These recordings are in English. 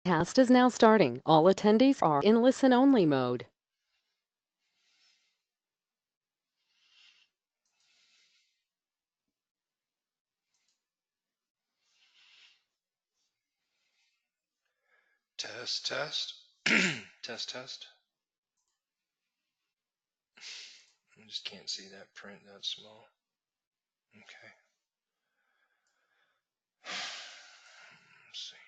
Cast is now starting. All attendees are in listen-only mode. Test, test. Test, test. I just can't see that print that small. Okay. Let's see here.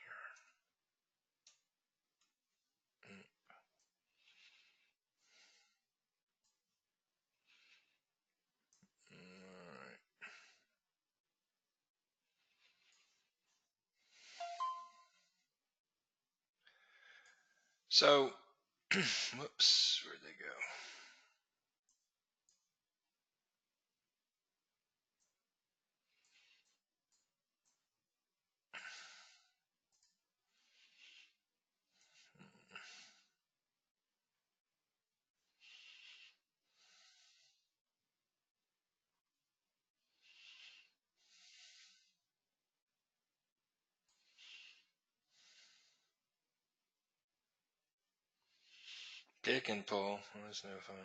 Alright. So, whoops, where'd they go? Pick and pull. That's no fun.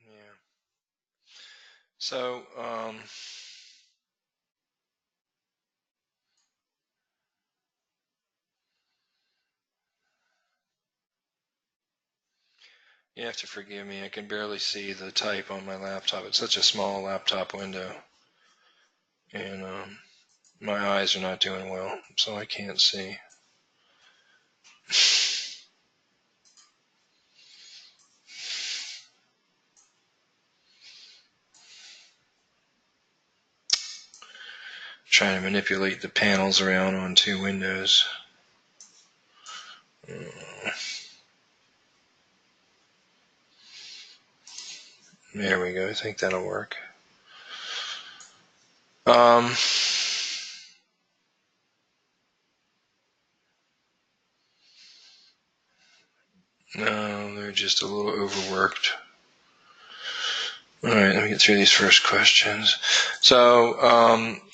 Yeah. So, you have to forgive me. I can barely see the type on my laptop. It's such a small laptop window. And my eyes are not doing well, so I can't see. Trying to manipulate the panels around on two windows. There we go. I think that'll work. No, they're just a little overworked. All right, let me get through these first questions. So,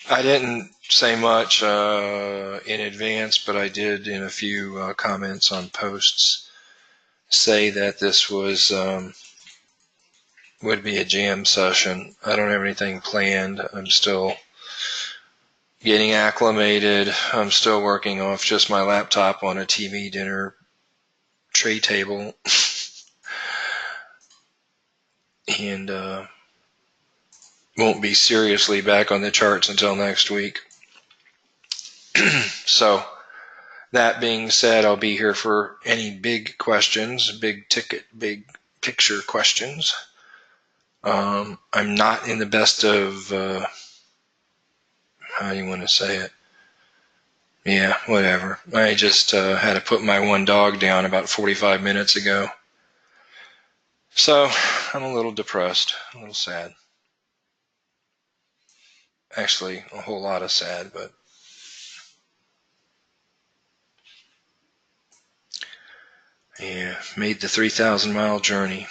I didn't say much in advance, but I did in a few comments on posts say that this was would be a jam session. I don't have anything planned. I'm still getting acclimated. I'm still working off just my laptop on a TV dinner tray table. And won't be seriously back on the charts until next week. So, that being said, I'll be here for any big questions, big ticket, big picture questions. I'm not in the best of, how do you want to say it? Yeah, whatever. I just had to put my one dog down about 45 minutes ago. So, I'm a little depressed, a little sad. Actually, a whole lot of sad, but yeah, made the 3,000-mile journey.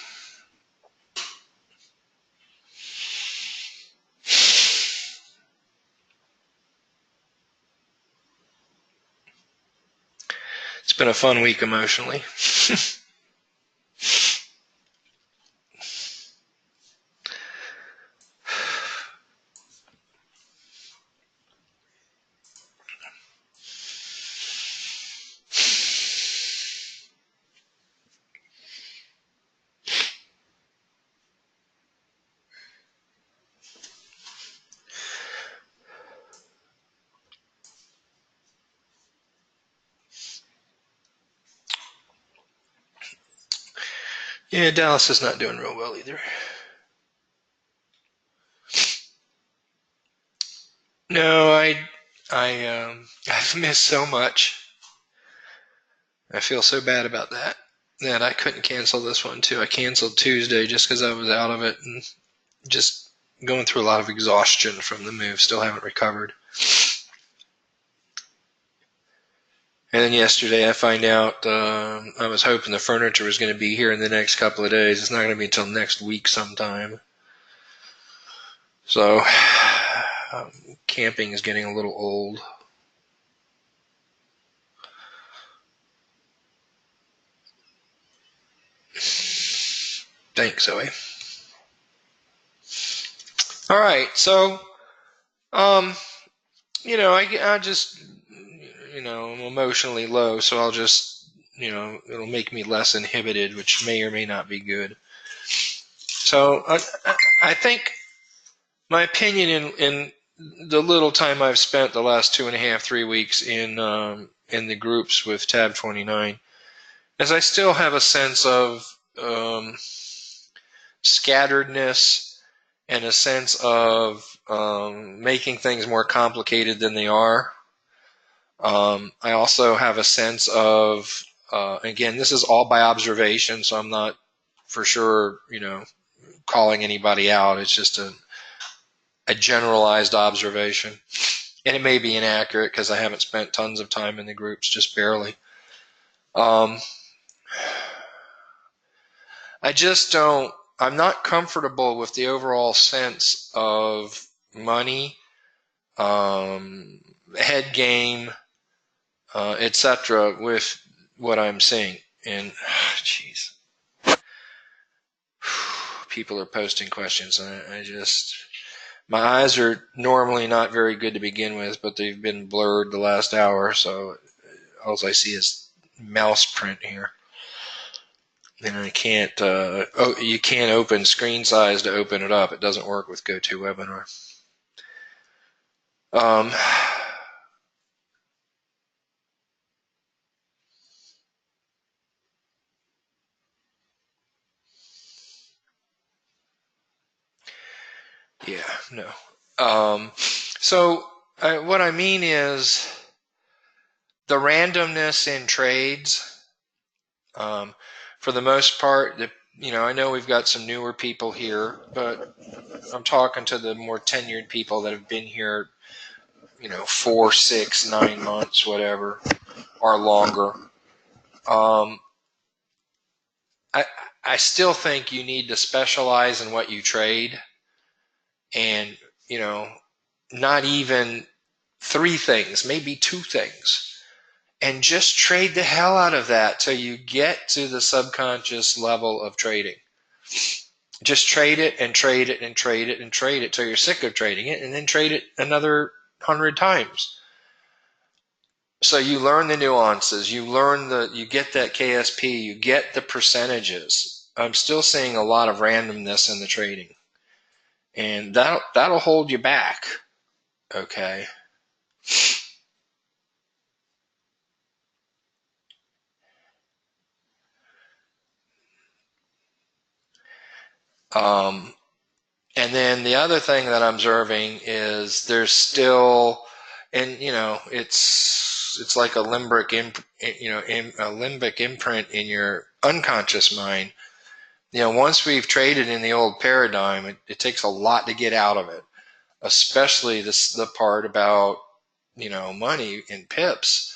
It's been a fun week emotionally. Yeah, Dallas is not doing real well either. No, I've missed so much. I feel so bad about that I couldn't cancel this one too. I canceled Tuesday just because I was out of it and just going through a lot of exhaustion from the move. Still haven't recovered. And then yesterday I find out I was hoping the furniture was going to be here in the next couple of days. It's not going to be until next week sometime. So camping is getting a little old. Thanks, Zoe. All right, so I just I'm emotionally low, so I'll just it'll make me less inhibited, which may or may not be good. So I think my opinion in the little time I've spent the last 2.5, 3 weeks in the groups with TAB29 is I still have a sense of scatteredness and a sense of making things more complicated than they are. I also have a sense of, again, this is all by observation, so I'm not for sure, calling anybody out. It's just a generalized observation. And it may be inaccurate because I haven't spent tons of time in the groups, just barely. I'm not comfortable with the overall sense of money, head game, etc. with what I'm seeing. And, jeez. People are posting questions. My eyes are normally not very good to begin with, but they've been blurred the last hour, so all I see is mouse print here. And I can't, you can't open screen size to open it up. It doesn't work with GoToWebinar. Yeah, no. So what I mean is the randomness in trades, for the most part, I know we've got some newer people here, but I'm talking to the more tenured people that have been here, 4, 6, 9 months, whatever, or longer. I still think you need to specialize in what you trade, and not even 3 things, maybe 2 things, and just trade the hell out of that till you get to the subconscious level of trading. Just trade it and trade it and trade it and trade it till you're sick of trading it, and then trade it another 100 times. So you learn the nuances, you get that KSP, you get the percentages. I'm still seeing a lot of randomness in the trading, and that'll hold you back. Okay. And then the other thing that I'm observing is there's still, and it's like a limbic imprint in your unconscious mind. Once we've traded in the old paradigm, it takes a lot to get out of it, especially the part about money in pips,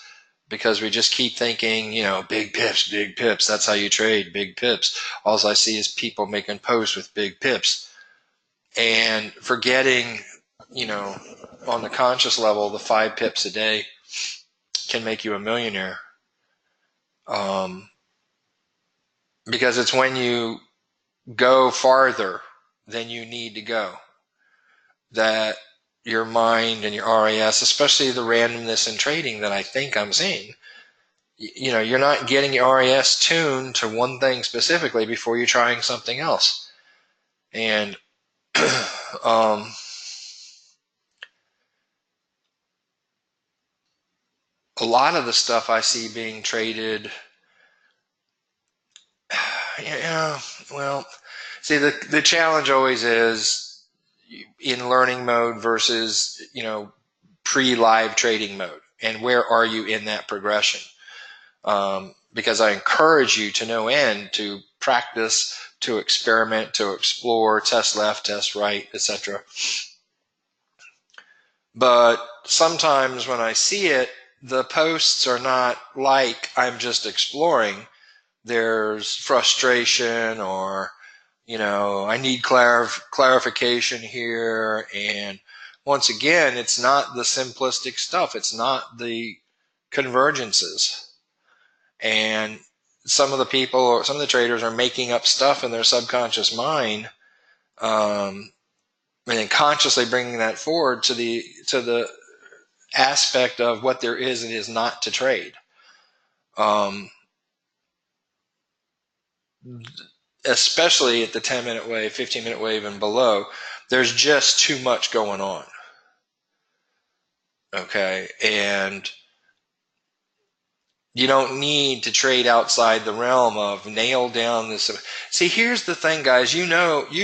because we just keep thinking big pips, that's how you trade, big pips. All I see is people making posts with big pips and forgetting on the conscious level, the 5 pips a day can make you a millionaire. Because it's when you go farther than you need to go that your mind and your RAS, especially the randomness in trading that I think I'm seeing, you're not getting your RAS tuned to one thing specifically before you're trying something else. And a lot of the stuff I see being traded, well, see, the challenge always is in learning mode versus pre-live trading mode, and where are you in that progression? Because I encourage you to no end to practice, to experiment, to explore, test left, test right, etc. But sometimes when I see it, the posts are not like I'm just exploring. There's frustration, or I need clarification here. And once again, it's not the simplistic stuff. It's not the convergences. And some of the people, or some of the traders, are making up stuff in their subconscious mind, and then consciously bringing that forward to the aspect of what there is and is not to trade. Especially at the 10-minute wave, 15-minute wave, and below, there's just too much going on. Okay, and you don't need to trade outside the realm of nail down this. See, here's the thing, guys. You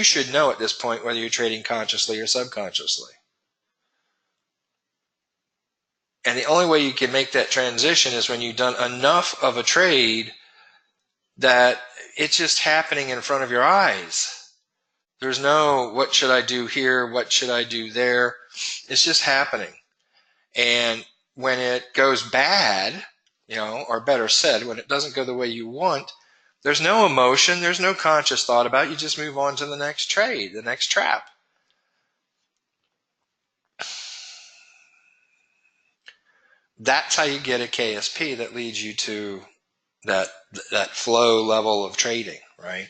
should know at this point whether you're trading consciously or subconsciously. And the only way you can make that transition is when you've done enough of a trade that it's just happening in front of your eyes. There's no, what should I do here? What should I do there? It's just happening. And when it goes bad, or better said, when it doesn't go the way you want, there's no emotion, there's no conscious thought about it. You just move on to the next trade, the next trap. That's how you get a KSP that leads you to that flow level of trading, right?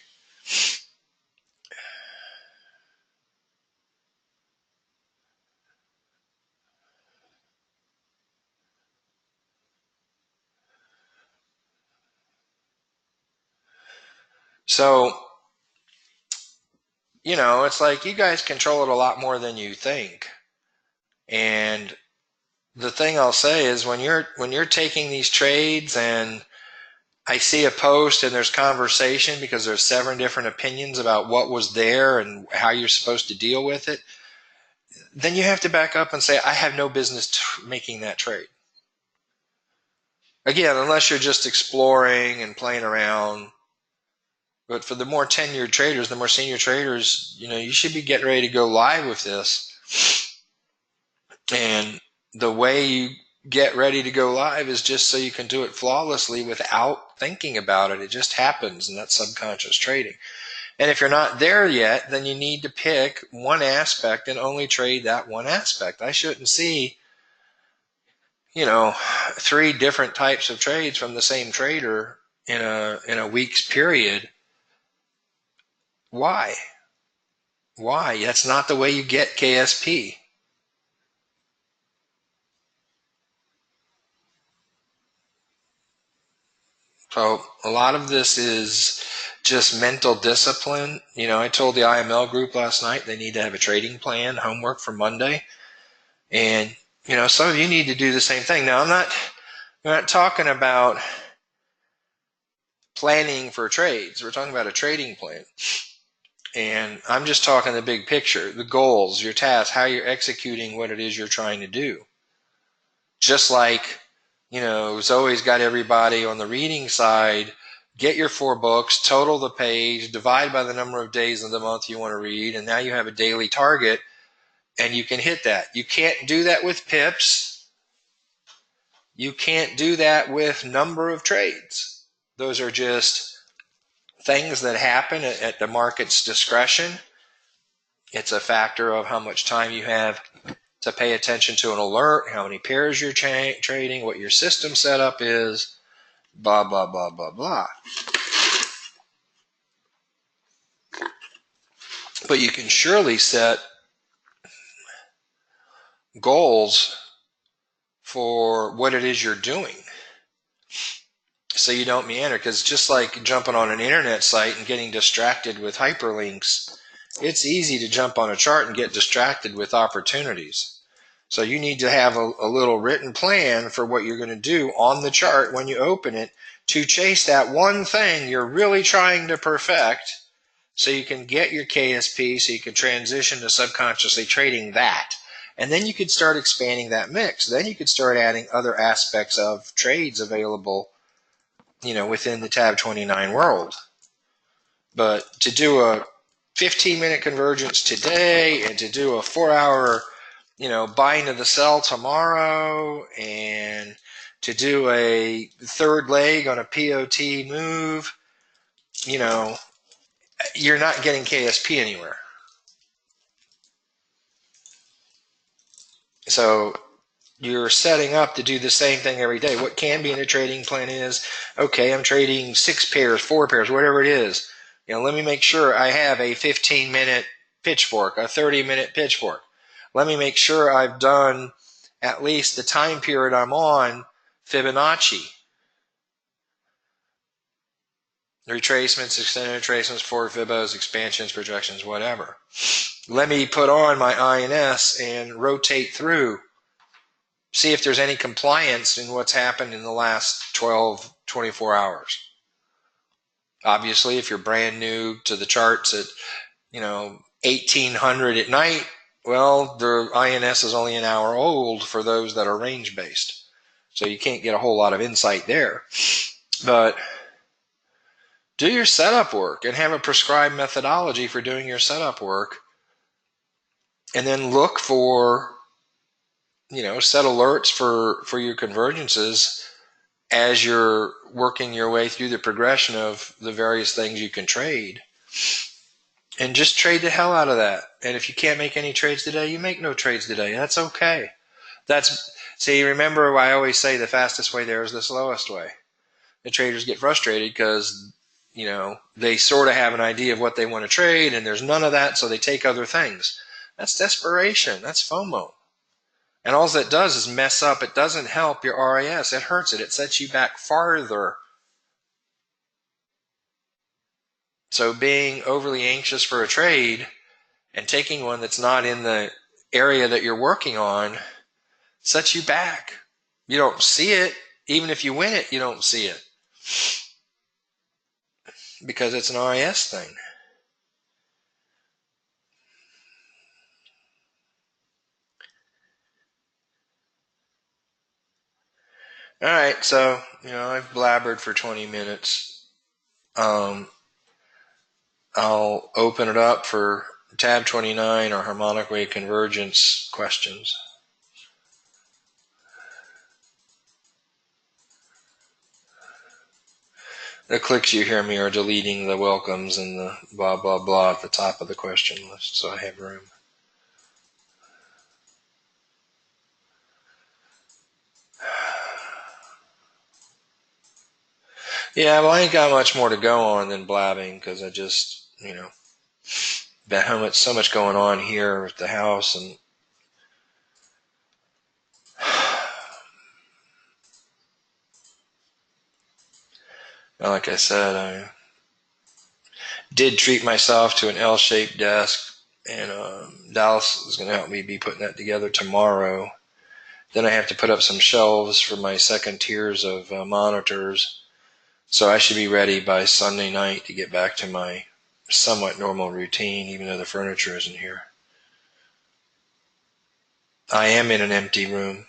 So, it's like you guys control it a lot more than you think. And the thing I'll say is when you're taking these trades and I see a post and there's conversation because there's 7 different opinions about what was there and how you're supposed to deal with it, then you have to back up and say, I have no business making that trade. Again, unless you're just exploring and playing around. But for the more tenured traders, the more senior traders, you should be getting ready to go live with this. And the way you get ready to go live is just so you can do it flawlessly without thinking about it. It just happens, and that's subconscious trading. And if you're not there yet, then you need to pick one aspect and only trade that one aspect. I shouldn't see, 3 different types of trades from the same trader in a week's period. Why? That's not the way you get KSP. So a lot of this is just mental discipline. I told the IML group last night they need to have a trading plan, homework for Monday. And, some of you need to do the same thing. Now, I'm not talking about planning for trades. We're talking about a trading plan. And I'm just talking the big picture, the goals, your tasks, how you're executing what it is you're trying to do. Just like, Zoe's got everybody on the reading side, get your 4 books, total the page, divide by the number of days of the month you want to read, and now you have a daily target, and you can hit that. You can't do that with pips. You can't do that with number of trades. Those are just things that happen at the market's discretion. It's a factor of how much time you have to pay attention to an alert, how many pairs you're trading, what your system setup is, blah, blah, blah, blah, blah. But you can surely set goals for what it is you're doing so you don't meander. Because just like jumping on an internet site and getting distracted with hyperlinks, it's easy to jump on a chart and get distracted with opportunities. So you need to have a little written plan for what you're going to do on the chart when you open it to chase that one thing you're really trying to perfect so you can get your KSP, so you can transition to subconsciously trading that. And then you could start expanding that mix. Then you could start adding other aspects of trades available, within the TAB29 world. But to do a 15-minute convergence today and to do a 4-hour, buying to the sell tomorrow, and to do a third leg on a POT move, you know, you're not getting KSP anywhere. So you're setting up to do the same thing every day. What can be in a trading plan is, okay, I'm trading 6 pairs, 4 pairs, whatever it is. You know, let me make sure I have a 15-minute pitchfork, a 30-minute pitchfork. Let me make sure I've done at least the time period I'm on Fibonacci. Retracements, extended retracements, forward Fibos, expansions, projections, whatever. Let me put on my INS and rotate through. See if there's any compliance in what's happened in the last 12, 24 hours. Obviously, if you're brand new to the charts at, 1800 at night, well, the INS is only an hour old for those that are range-based. So you can't get a whole lot of insight there. But do your setup work and have a prescribed methodology for doing your setup work. And then look for, set alerts for your convergences as you're working your way through the progression of the various things you can trade. And just trade the hell out of that. And if you can't make any trades today, you make no trades today. That's okay. See, remember I always say the fastest way there is the slowest way. The traders get frustrated because, they sort of have an idea of what they want to trade and there's none of that, so they take other things. That's desperation. That's FOMO. And all that does is mess up. It doesn't help your RAS. It hurts it. It sets you back farther. So being overly anxious for a trade and taking one that's not in the area that you're working on sets you back. You don't see it. Even if you win it, you don't see it. Because it's an RAS thing. All right, so, I've blabbered for 20 minutes. I'll open it up for TAB29 or harmonic wave convergence questions. The clicks you hear me are deleting the welcomes and the blah, blah, blah at the top of the question list, so I have room. Yeah, well, I ain't got much more to go on than blabbing because I just, been home. So much going on here at the house, and like I said, I did treat myself to an L-shaped desk, and Dallas is going to help me be putting that together tomorrow. Then I have to put up some shelves for my second tiers of monitors. So I should be ready by Sunday night to get back to my somewhat normal routine, even though the furniture isn't here. I am in an empty room.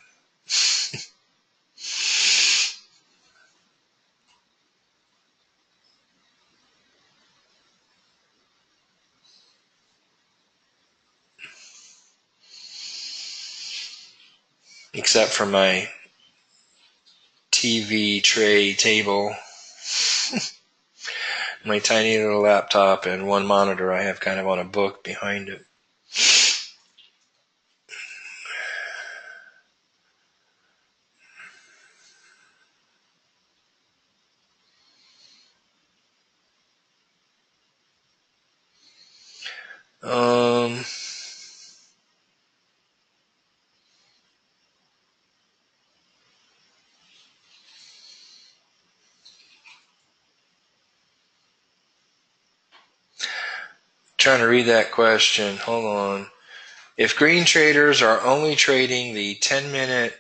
Except for my TV tray table, my tiny little laptop, and one monitor I have kind of on a book behind it. Trying to read that question. Hold on. If green traders are only trading the 10-minute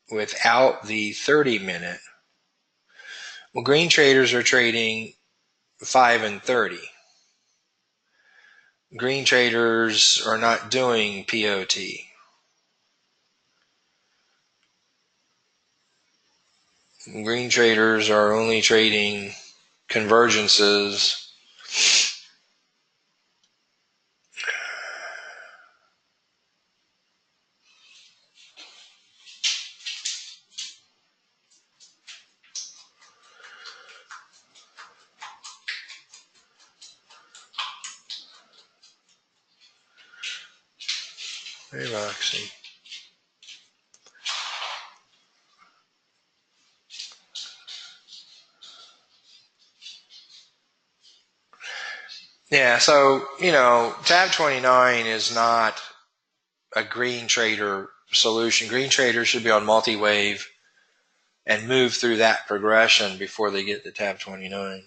without the 30-minute, well, green traders are trading 5 and 30. Green traders are not doing POT. Green traders are only trading convergences. Relaxing. Yeah, so, TAB29 is not a green trader solution. Green traders should be on multi-wave and move through that progression before they get to TAB29.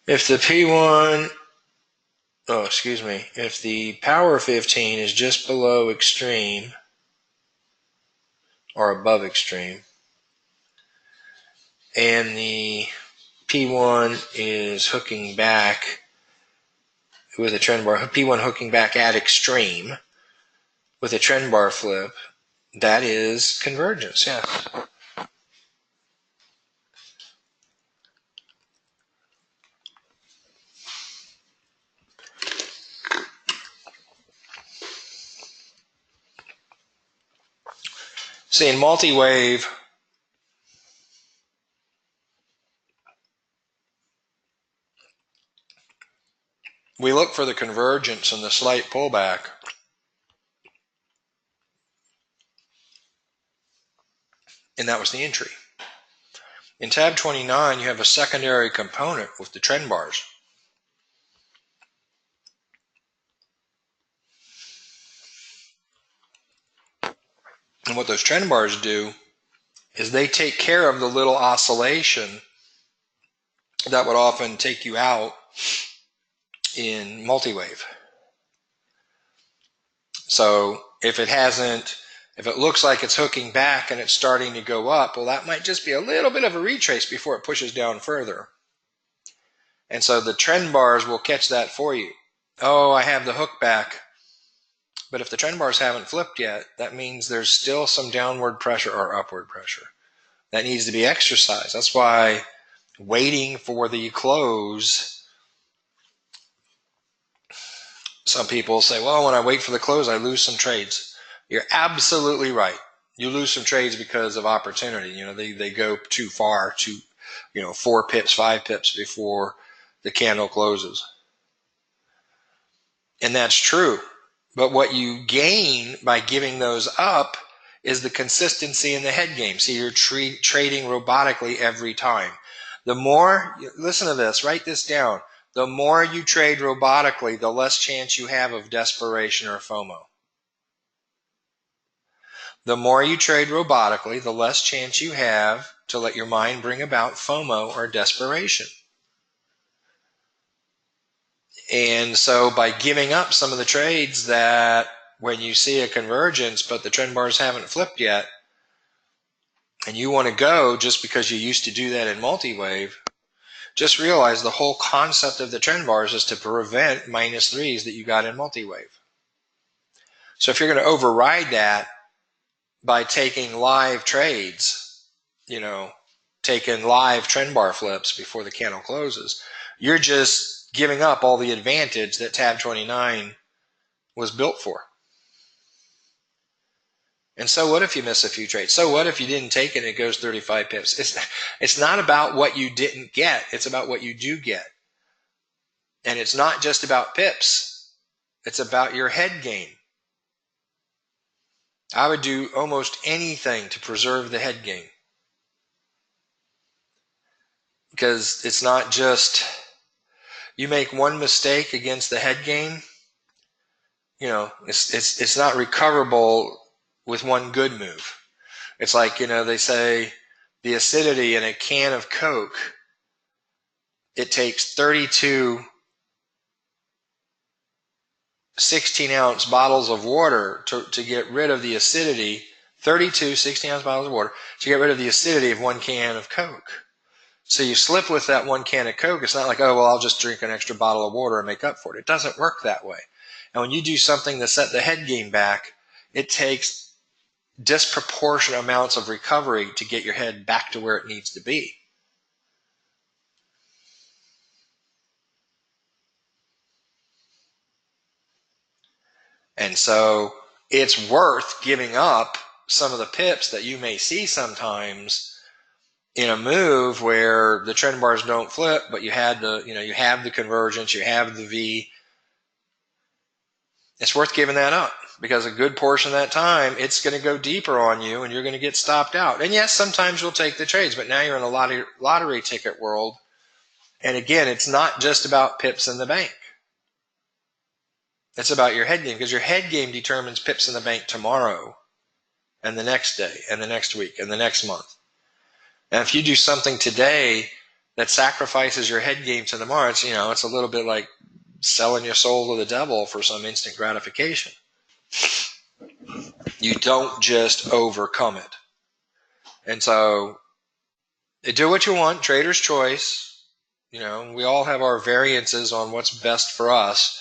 If the P1, if the power 15 is just below extreme or above extreme, and the P1 is hooking back with a trend bar, P1 hooking back at extreme with a trend bar flip, that is convergence, yes. See, in multi-wave, we look for the convergence and the slight pullback. And that was the entry. In tab 29, you have a secondary component with the trend bars. And what those trend bars do is they take care of the little oscillation that would often take you out in multi-wave. So if it looks like it's hooking back and it's starting to go up, well, that might just be a little bit of a retrace before it pushes down further. And so the trend bars will catch that for you. Oh, I have the hook back. But if the trend bars haven't flipped yet, that means there's still some downward pressure or upward pressure that needs to be exercised. That's why waiting for the close, some people say, well, when I wait for the close, I lose some trades. You're absolutely right. You lose some trades because of opportunity. They go too far, 4 pips, 5 pips before the candle closes. And that's true. But what you gain by giving those up is the consistency in the head game. So you're trading robotically every time. The more, listen to this, write this down. The more you trade robotically, the less chance you have of desperation or FOMO. The more you trade robotically, the less chance you have to let your mind bring about FOMO or desperation. And so by giving up some of the trades that when you see a convergence but the trend bars haven't flipped yet, and you want to go just because you used to do that in multi-wave, just realize the whole concept of the trend bars is to prevent -3s that you got in multi-wave. So if you're going to override that by taking live trades, taking live trend bar flips before the candle closes, you're just giving up all the advantage that tab 29 was built for. And so what if you miss a few trades? So what if you didn't take it and it goes 35 pips? It's not about what you didn't get. It's about what you do get. And it's not just about pips. It's about your head game. I would do almost anything to preserve the head game. Because it's not just, you make one mistake against the head game, it's not recoverable with one good move. It's like, they say the acidity in a can of Coke, it takes 32 16-ounce bottles of water to get rid of the acidity, 32 16-ounce bottles of water to get rid of the acidity of one can of Coke. So you slip with that one can of Coke. It's not like, oh, well, I'll just drink an extra bottle of water and make up for it. It doesn't work that way. And when you do something to set the head game back, it takes disproportionate amounts of recovery to get your head back to where it needs to be. And And so it's worth giving up some of the pips that you may see sometimes in a move where the trend bars don't flip, but you have the convergence, you have the V. It's worth giving that up because a good portion of that time, it's going to go deeper on you and you're going to get stopped out. And yes, sometimes you'll take the trades, but now you're in a lottery ticket world. And again, it's not just about pips in the bank. It's about your head game, because your head game determines pips in the bank tomorrow and the next day and the next week and the next month. And if you do something today that sacrifices your head game to tomorrow, it's a little bit like selling your soul to the devil for some instant gratification. You don't just overcome it. And so do what you want, trader's choice. We all have our variances on what's best for us.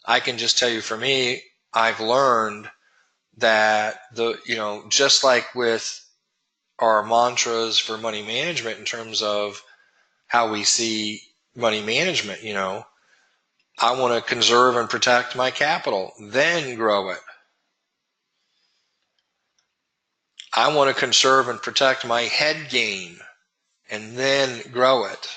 I can just tell you, for me, I've learned that just like with our mantras for money management in terms of how we see money management, I want to conserve and protect my capital, then grow it. I want to conserve and protect my head game and then grow it.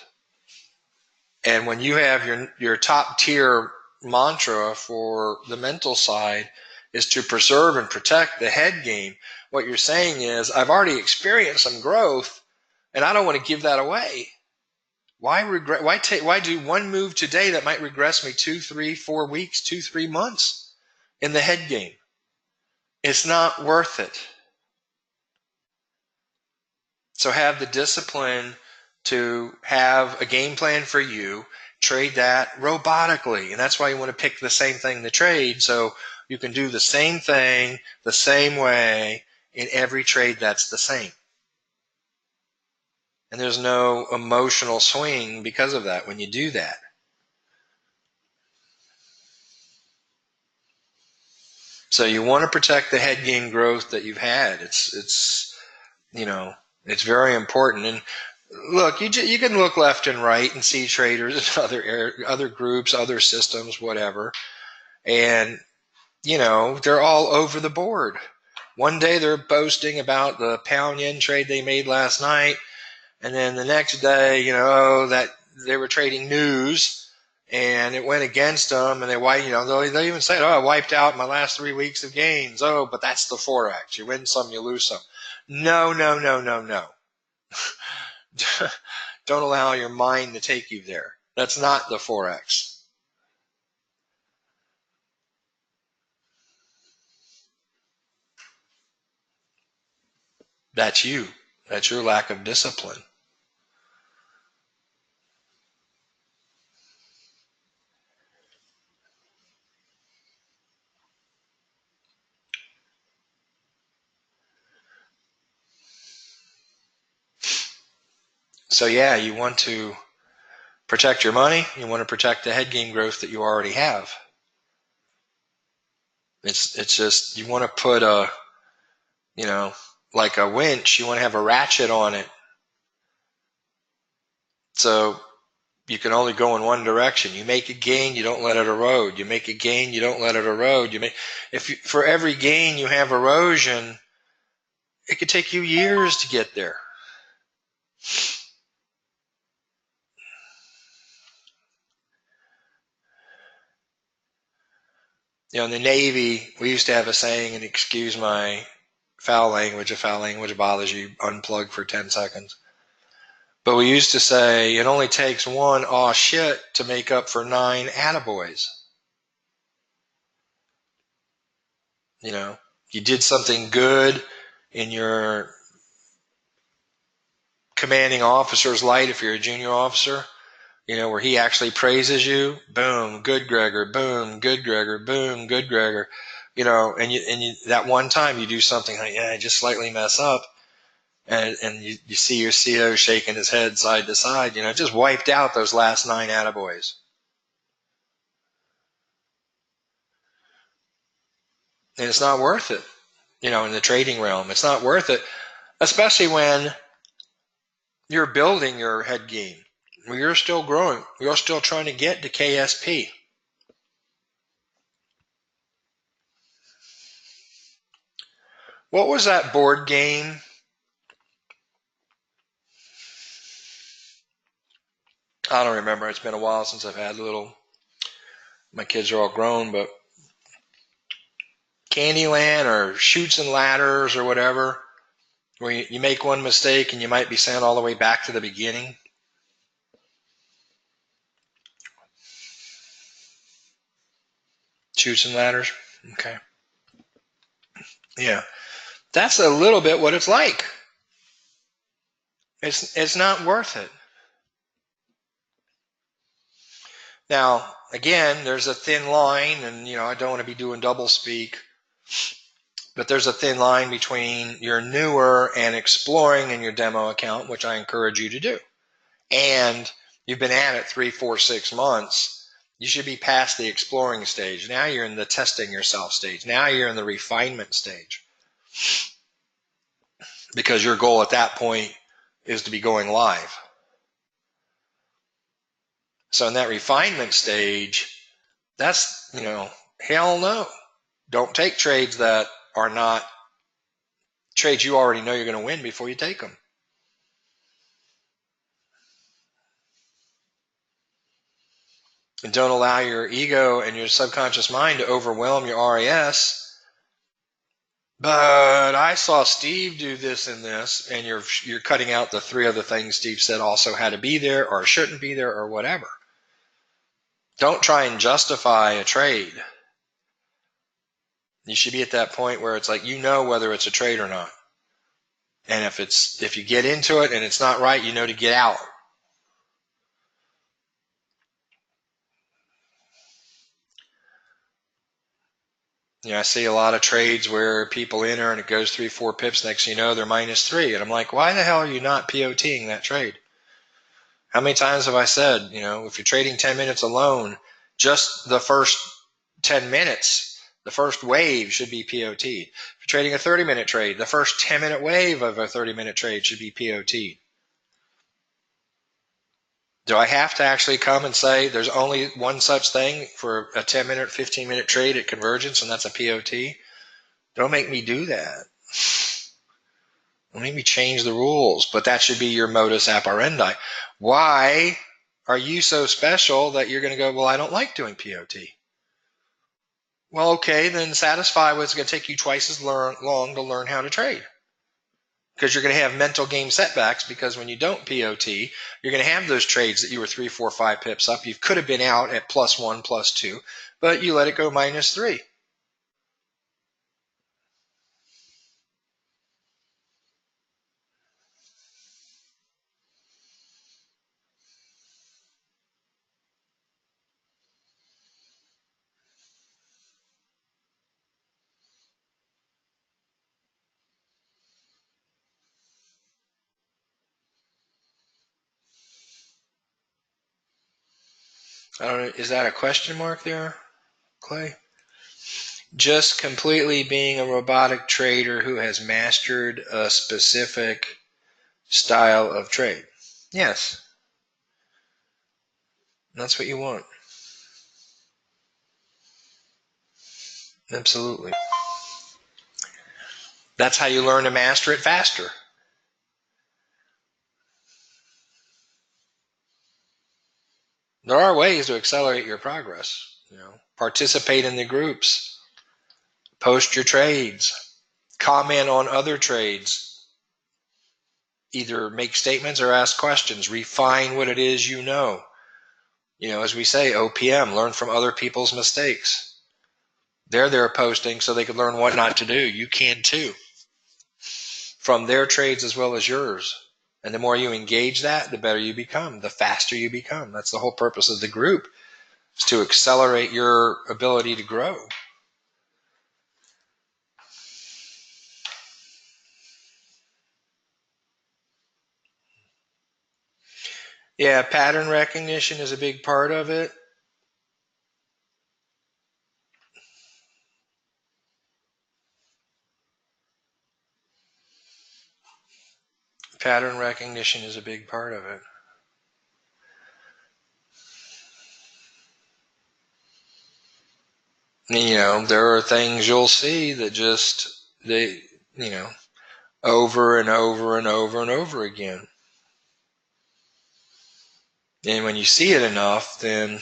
And when you have your top tier mantra for the mental side is to preserve and protect the head game, what you're saying is, I've already experienced some growth and I don't want to give that away. Why do one move today that might regress me 2, 3, 4 weeks, 2, 3 months in the head game? It's not worth it. So have the discipline to have a game plan for you, trade that robotically. And that's why you want to pick the same thing to trade, so you can do the same thing the same way in every trade that's the same. And there's no emotional swing because of that when you do that. So you want to protect the head game growth that you've had. It's very important. And look, you can look left and right and see traders in other groups, other systems, whatever. And, they're all over the board. One day they're boasting about the pound yen trade they made last night. And then the next day, that they were trading news and it went against them. And they even say, I wiped out my last 3 weeks of gains. Oh, but that's the Forex. You win some, you lose some. No. Don't allow your mind to take you there. That's not the Forex. That's you. That's your lack of discipline. So yeah, you want to protect your money. You want to protect the head game growth that you already have. It's just, you want to put like a winch, you want to have a ratchet on it. So you can only go in one direction. You make a gain, you don't let it erode. You make a gain, you don't let it erode. For every gain you have erosion, it could take you years to get there. In the Navy, we used to have a saying, and excuse my foul language, if foul language bothers you, unplug for 10 seconds. But we used to say, it only takes one aw shit to make up for 9 attaboys. You did something good in your commanding officer's light, if you're a junior officer, where he actually praises you. Boom, good Gregor. Boom, good Gregor. Boom, good Gregor. And you that one time you do something like, I just slightly mess up, and you see your CO shaking his head side to side. Just wiped out those last 9 attaboys. And it's not worth it. In the trading realm, it's not worth it, especially when you're building your head game. You're still growing. You're still trying to get to KSP. What was that board game? I don't remember. It's been a while since I've had my kids are all grown, but Candyland or Chutes and Ladders or whatever, where you make one mistake and you might be sent all the way back to the beginning. Chutes and Ladders? Okay. Yeah. That's a little bit what it's like. It's not worth it. Now, again, there's a thin line, and I don't want to be doing double speak, but there's a thin line between your newer and exploring in your demo account, which I encourage you to do. And you've been at it 3, 4, 6 months. You should be past the exploring stage. Now you're in the testing yourself stage. Now you're in the refinement stage. Because your goal at that point is to be going live. So in that refinement stage, that's, hell no. Don't take trades that are not trades you already know you're going to win before you take them. And don't allow your ego and your subconscious mind to overwhelm your RAS. But I saw Steve do this and this, and you're cutting out the 3 other things Steve said also had to be there or shouldn't be there or whatever. Don't try and justify a trade. You should be at that point where it's like whether it's a trade or not. And if you get into it and it's not right, to get out. I see a lot of trades where people enter and it goes 3, 4 pips. Next thing you know, they're -3. And I'm like, why the hell are you not POTing that trade? How many times have I said, if you're trading 10 minutes alone, just the first 10 minutes, the first wave should be POT'd. If you're trading a 30-minute trade, the first 10-minute wave of a 30-minute trade should be POT'd. Do I have to actually come and say there's only one such thing for a 10-minute, 15-minute trade at convergence, and that's a POT? Don't make me do that. Don't make me change the rules, but that should be your modus operandi. Why are you so special that you're going to go, well, I don't like doing POT? Well, okay, then satisfy what's going to take you twice as long to learn how to trade. Because you're going to have mental game setbacks, because when you don't POT, you're going to have those trades that you were 3, 4, 5 pips up. You could have been out at +1, +2, but you let it go -3. I don't know, is that a question mark there, Clay? Just completely being a robotic trader who has mastered a specific style of trade. Yes, that's what you want. Absolutely. That's how you learn to master it faster. There are ways to accelerate your progress. Participate in the groups, post your trades, comment on other trades, either make statements or ask questions, refine what it is you know. As we say, OPM, learn from other people's mistakes. They're posting so they can learn what not to do. You can too, from their trades as well as yours. And the more you engage that, the better you become, the faster you become. That's the whole purpose of the group, is to accelerate your ability to grow. Yeah, pattern recognition is a big part of it. Pattern recognition is a big part of it. There are things you'll see that over and over and over and over again. And when you see it enough, then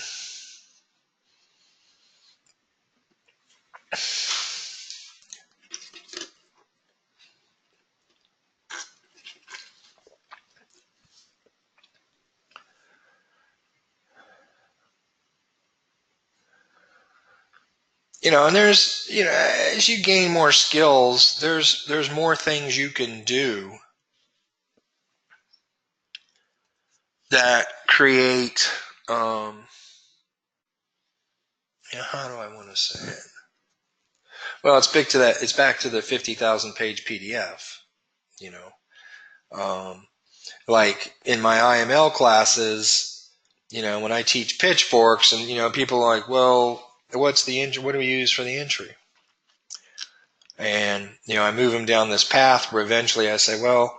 and there's, as you gain more skills, there's more things you can do that create, how do I want to say it? Well, it's back to the 50,000 page PDF, like in my IML classes, when I teach pitchforks and, people are like, well, what do we use for the entry? And, I move them down this path where eventually I say, well,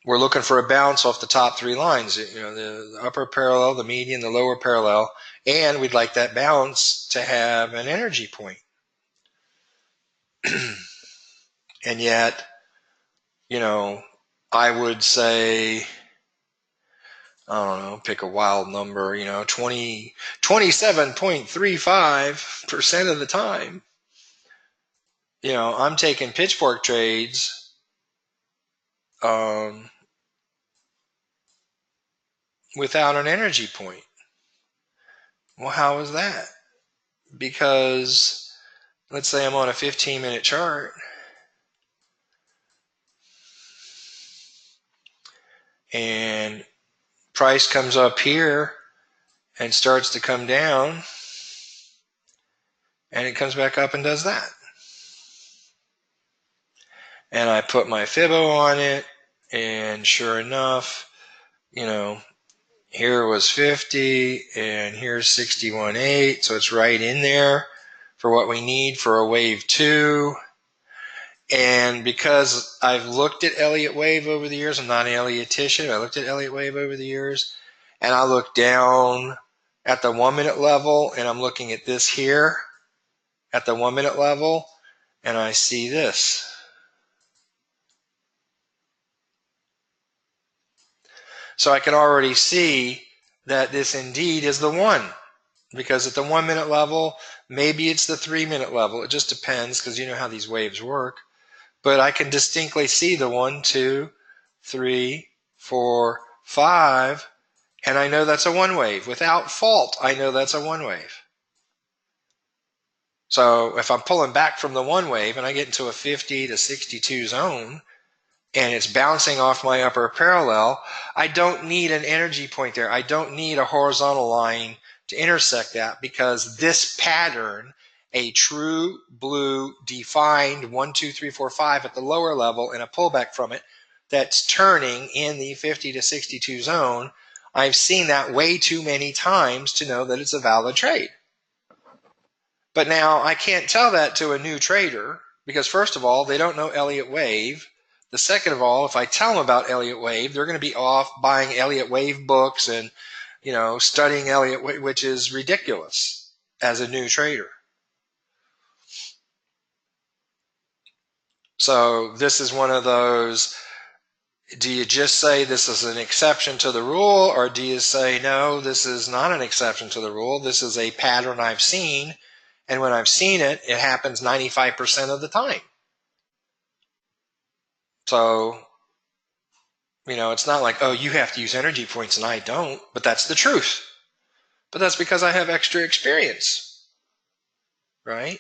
we're looking for a bounce off the top three lines, the upper parallel, the median, the lower parallel, and we'd like that bounce to have an energy point. And yet, I would say, I don't know, pick a wild number, 27.35% of the time, I'm taking pitchfork trades without an energy point. Well, how is that? Because let's say I'm on a 15-minute chart and price comes up here and starts to come down and it comes back up and does that. And I put my Fibbo on it, and sure enough, here was 50 and here's 61.8, so it's right in there for what we need for a wave 2. And because I've looked at Elliott wave over the years, I'm not an Elliottician, I looked at Elliott wave over the years, and I look down at the 1 minute level, and I'm looking at this here at the 1 minute level, and I see this. So I can already see that this indeed is the one, because at the 1 minute level, maybe it's the 3 minute level. It just depends, because you know how these waves work. But I can distinctly see the 1, 2, 3, 4, 5, and I know that's a one wave. Without fault, I know that's a one wave. So if I'm pulling back from the one wave and I get into a 50 to 62 zone, and it's bouncing off my upper parallel, I don't need an energy point there. I don't need a horizontal line to intersect that, because this pattern, a true blue defined 1, 2, 3, 4, 5 at the lower level and a pullback from it that's turning in the 50 to 62 zone, I've seen that way too many times to know that it's a valid trade. But now I can't tell that to a new trader, because first of all, they don't know Elliott wave. The second of all, if I tell them about Elliott wave, they're going to be off buying Elliott wave books and, studying Elliott wave, which is ridiculous as a new trader. So this is one of those, do you just say this is an exception to the rule, or do you say, no, this is not an exception to the rule, this is a pattern I've seen, and when I've seen it, it happens 95% of the time. So, it's not like, oh, you have to use energy points and I don't, but that's the truth. But that's because I have extra experience, right?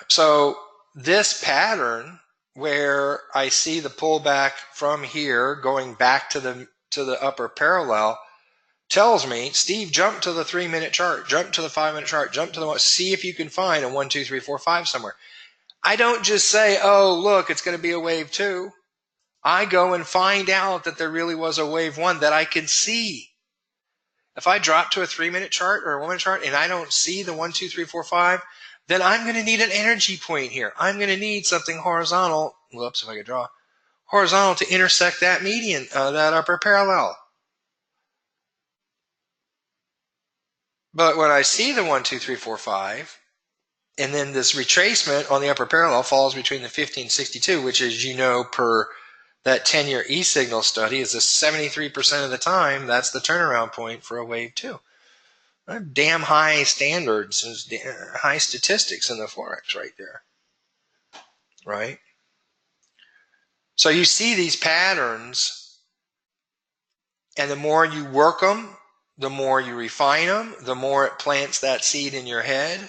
So this pattern where I see the pullback from here going back to the upper parallel tells me, Steve, jump to the 3 minute chart, jump to the 5 minute chart, jump to the one, see if you can find a 1, 2, 3, 4, 5 somewhere. I don't just say, oh, look, it's going to be a wave 2. I go and find out that there really was a wave 1 that I can see. If I drop to a 3 minute chart or a 1 minute chart and I don't see the 1, 2, 3, 4, 5, then I'm going to need an energy point here. I'm going to need something horizontal. Whoops, if I could draw. Horizontal to intersect that median, that upper parallel. But when I see the 1, 2, 3, 4, 5, And then this retracement on the upper parallel falls between the 50 and 62, which is, per that 10-year E-signal study, is a 73% of the time, that's the turnaround point for a wave 2. Damn high standards, high statistics in the Forex right there, right? So you see these patterns, and the more you work them, the more you refine them, the more it plants that seed in your head.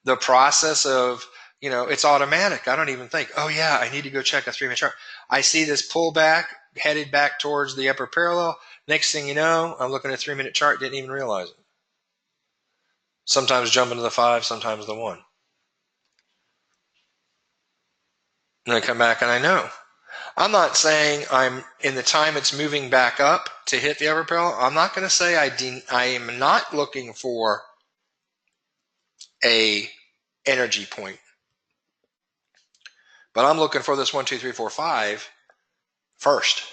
The process of, it's automatic. I don't even think, oh yeah, I need to go check a 3-minute chart. I see this pullback headed back towards the upper parallel. Next thing you know, I'm looking at a 3-minute chart, didn't even realize it. Sometimes jumping to the 5, sometimes the 1. And I come back and I know. I'm not saying I'm in the time it's moving back up to hit the upper parallel. I'm not going to say I am not looking for a energy point, but I'm looking for this 1, 2, 3, 4, 5 first.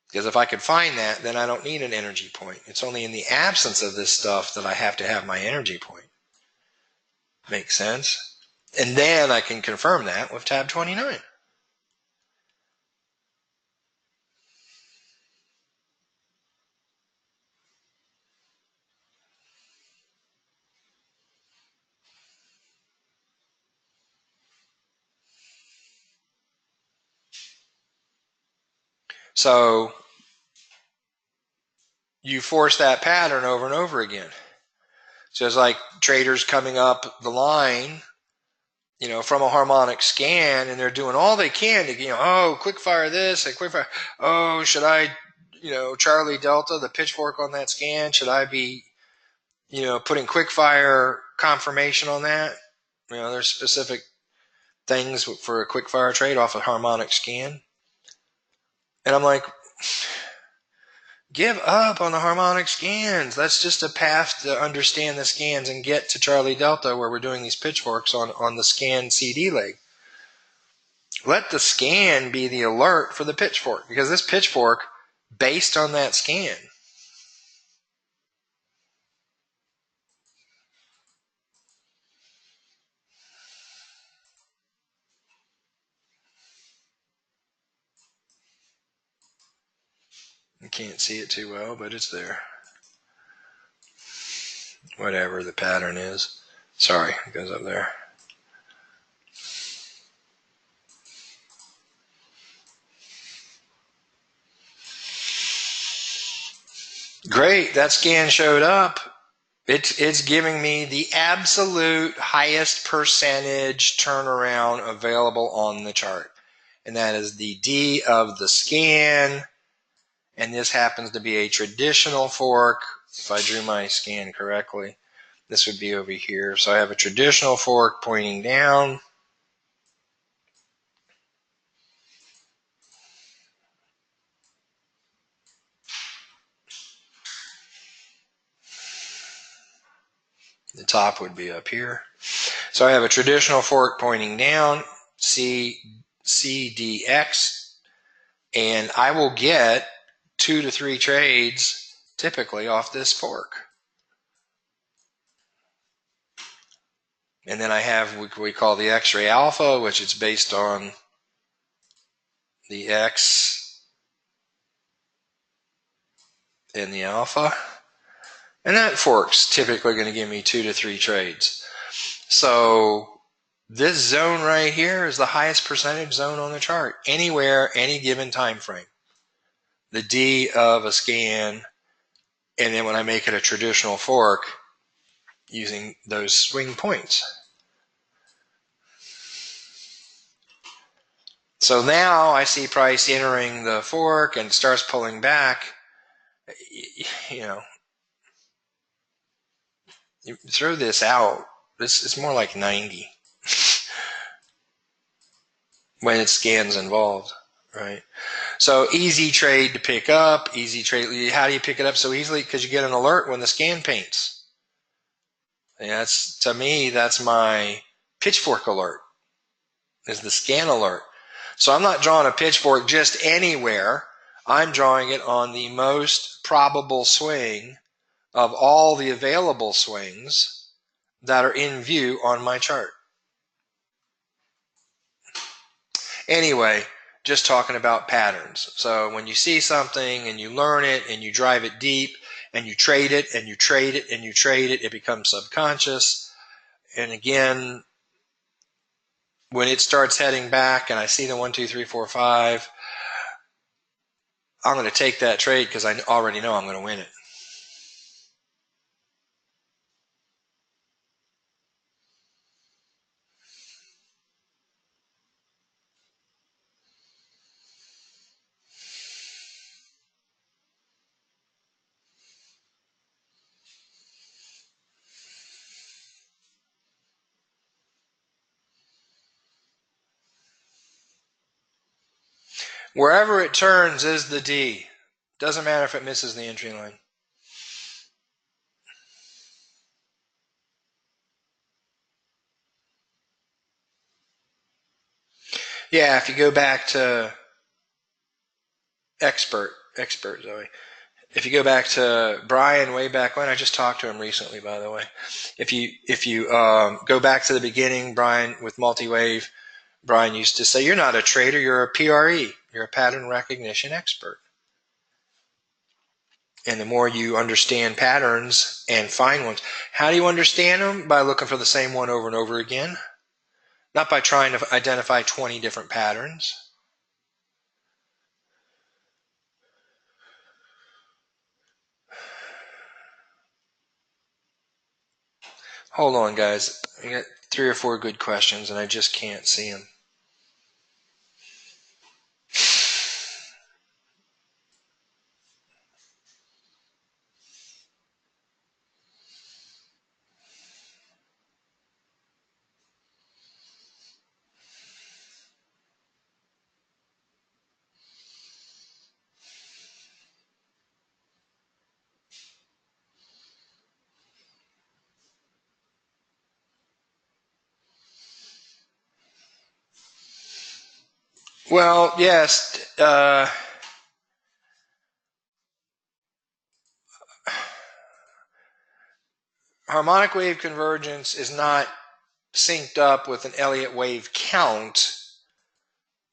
Because if I could find that, then I don't need an energy point. It's only in the absence of this stuff that I have to have my energy point. Makes sense? And then I can confirm that with tab 29. So you force that pattern over and over again. So it's like traders coming up the line, from a harmonic scan, and they're doing all they can to, quick fire this and quick fire. Oh, should I, Charlie Delta, the pitchfork on that scan, should I be, putting quick fire confirmation on that? There's specific things for a quick fire trade off a harmonic scan. And I'm like, give up on the harmonic scans. That's just a path to understand the scans and get to Charlie Delta, where we're doing these pitchforks on the scan CD leg. Let the scan be the alert for the pitchfork, because this pitchfork, based on that scan, you can't see it too well, but it's there. Whatever the pattern is. Sorry, it goes up there. Great, that scan showed up. It's giving me the absolute highest percentage turnaround available on the chart. And that is the D of the scan. And this happens to be a traditional fork. If I drew my scan correctly, this would be over here. So I have a traditional fork pointing down. The top would be up here. So I have a traditional fork pointing down, CDX, and I will get 2 to 3 trades typically off this fork. And then I have what we call the X-ray alpha, which is based on the X and the alpha. And that fork's typically going to give me 2 to 3 trades. So this zone right here is the highest percentage zone on the chart, anywhere, any given time frame. The D of a scan, and then when I make it a traditional fork, using those swing points. So now I see price entering the fork and starts pulling back. You throw this out, it's more like 90 when it's scans involved, right? So easy trade to pick up, easy trade. How do you pick it up so easily? Because you get an alert when the scan paints. And to me, that's my pitchfork alert, is the scan alert. So I'm not drawing a pitchfork just anywhere. I'm drawing it on the most probable swing of all the available swings that are in view on my chart. Anyway, just talking about patterns. So when you see something and you learn it and you drive it deep and you trade it and you trade it and you trade it, it becomes subconscious. And again, when it starts heading back and I see the 1, 2, 3, 4, 5, I'm going to take that trade because I already know I'm going to win it. Wherever it turns is the D. Doesn't matter if it misses the entry line. Yeah, if you go back to expert Zoe. If you go back to Brian way back when, I just talked to him recently, by the way. If you go back to the beginning, Brian with multi-wave, Brian used to say, "You're not a trader, you're a PRE. You're a pattern recognition expert." And the more you understand patterns and find ones, how do you understand them? By looking for the same one over and over again, not by trying to identify 20 different patterns. Hold on, guys. I got 3 or 4 good questions, and I just can't see them. Well, yes. Harmonic wave convergence is not synced up with an Elliott wave count,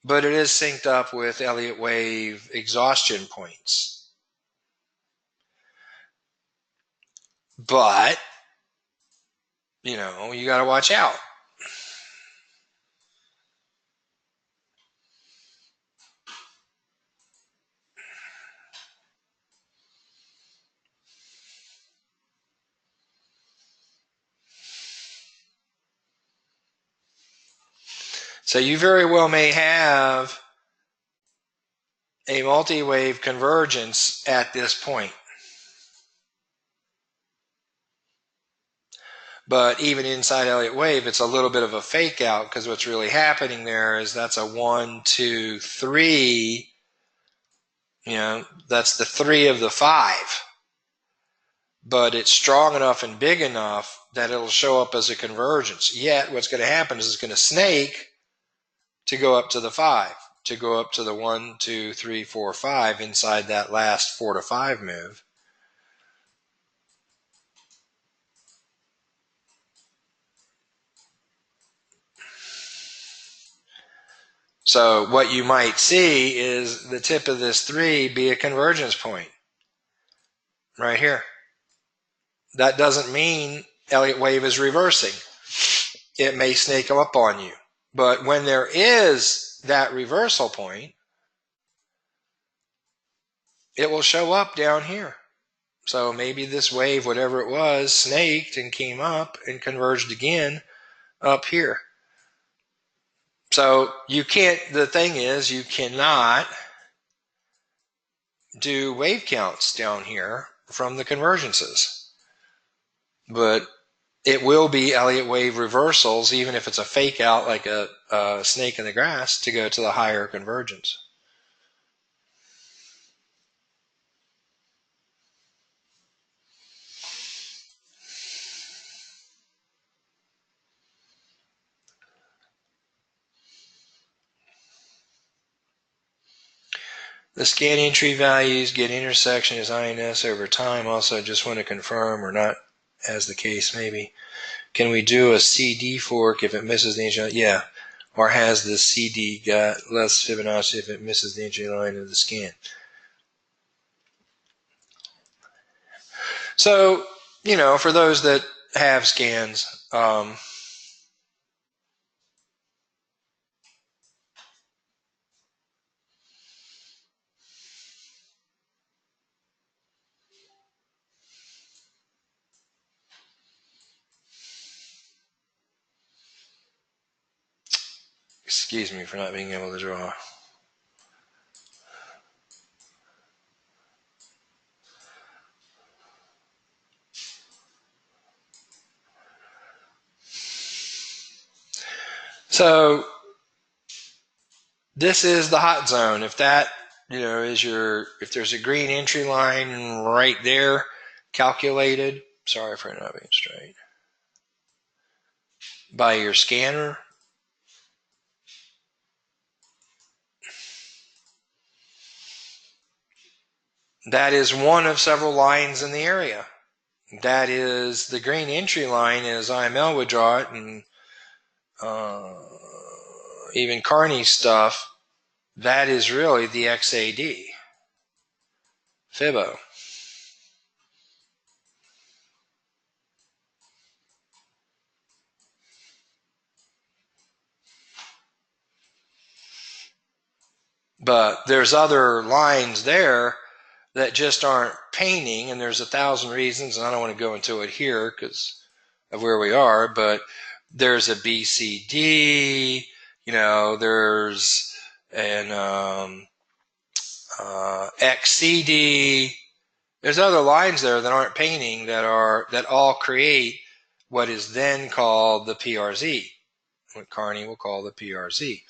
but it is synced up with Elliott wave exhaustion points. But, you got to watch out. So you very well may have a multi-wave convergence at this point. But even inside Elliott wave, it's a little bit of a fake out because what's really happening there is that's a 1, 2, 3. That's the 3 of the 5. But it's strong enough and big enough that it'll show up as a convergence. Yet what's going to happen is it's going to snake to go up to the 5, to go up to the 1, 2, 3, 4, 5 inside that last 4 to 5 move. So what you might see is the tip of this 3 be a convergence point right here. That doesn't mean Elliott wave is reversing. It may snake up on you. But when there is that reversal point, it will show up down here. So maybe this wave, whatever it was, snaked and came up and converged again up here. So the thing is, you cannot do wave counts down here from the convergences. But it will be Elliott wave reversals, even if it's a fake out like a snake in the grass, to go to the higher convergence. The scanning tree values get intersection as INS over time. Also, just want to confirm, or not, as the case may be. Can we do a CD fork if it misses the entry line? Yeah. Or has the CD got less Fibonacci if it misses the entry line of the scan? So, for those that have scans, excuse me for not being able to draw. So this is the hot zone. If that, if there's a green entry line right there calculated, sorry for not being straight, by your scanner, that is one of several lines in the area. That is the green entry line as IML would draw it, and even Carney's stuff, that is really the XAD, Fibo. But there's other lines there that just aren't painting, and there's 1,000 reasons, and I don't want to go into it here because of where we are, but there's a BCD, there's an XCD. There's other lines there that aren't painting that all create what is then called the PRZ, what Carney will call the PRZ,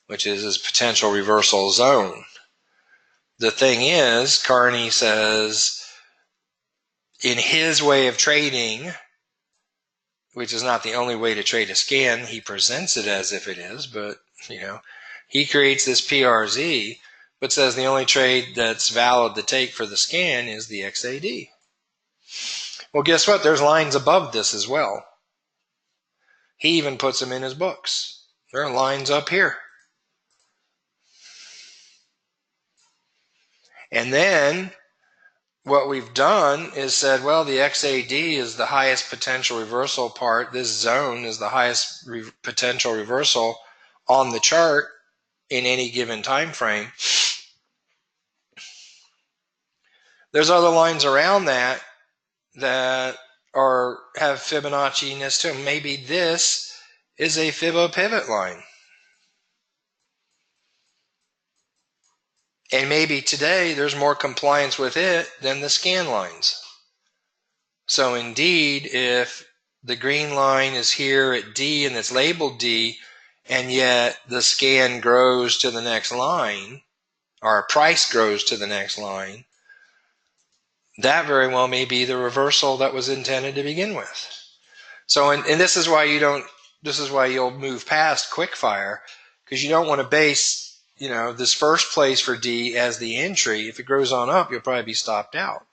which is his potential reversal zone. The thing is, Carney says, in his way of trading, which is not the only way to trade a scan, he presents it as if it is, but, he creates this PRZ, but says the only trade that's valid to take for the scan is the XAD. Well, guess what? There's lines above this as well. He even puts them in his books. There are lines up here. And then what we've done is said, well, the XAD is the highest potential reversal part. This zone is the highest potential reversal on the chart in any given time frame. There's other lines around that have Fibonacci-ness to them. Maybe this is a Fibo pivot line. And maybe today there's more compliance with it than the scan lines. So indeed, if the green line is here at D and it's labeled D, and yet the scan grows to the next line, or price grows to the next line, that very well may be the reversal that was intended to begin with. So, and this is why you'll move past quickfire, because you don't want to base this first place for D as the entry. If it grows on up, you'll probably be stopped out.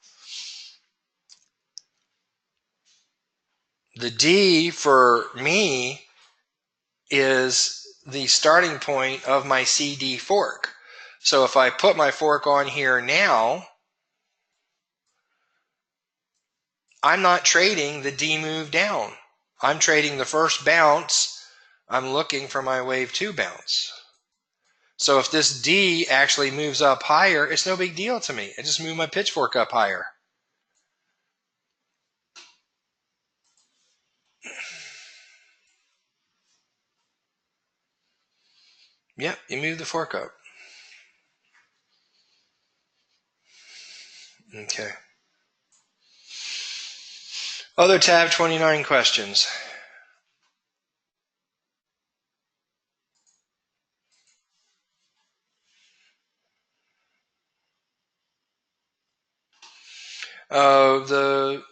The D for me is the starting point of my CD fork. So if I put my fork on here now, I'm not trading the D move down. I'm trading the first bounce. I'm looking for my wave 2 bounce. So if this D actually moves up higher, it's no big deal to me. I just move my pitchfork up higher. Yep, you move the fork up. Okay. Other TAB29 questions? The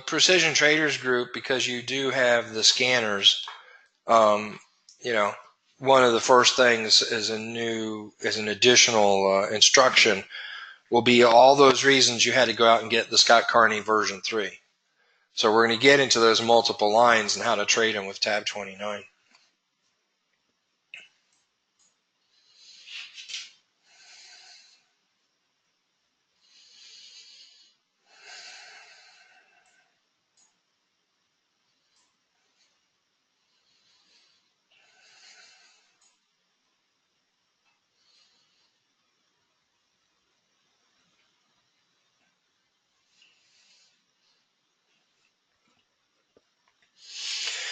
Precision Traders group, because you do have the scanners, one of the first things as an additional instruction will be all those reasons you had to go out and get the Scott Carney version 3. So we're going to get into those multiple lines and how to trade them with tab 29.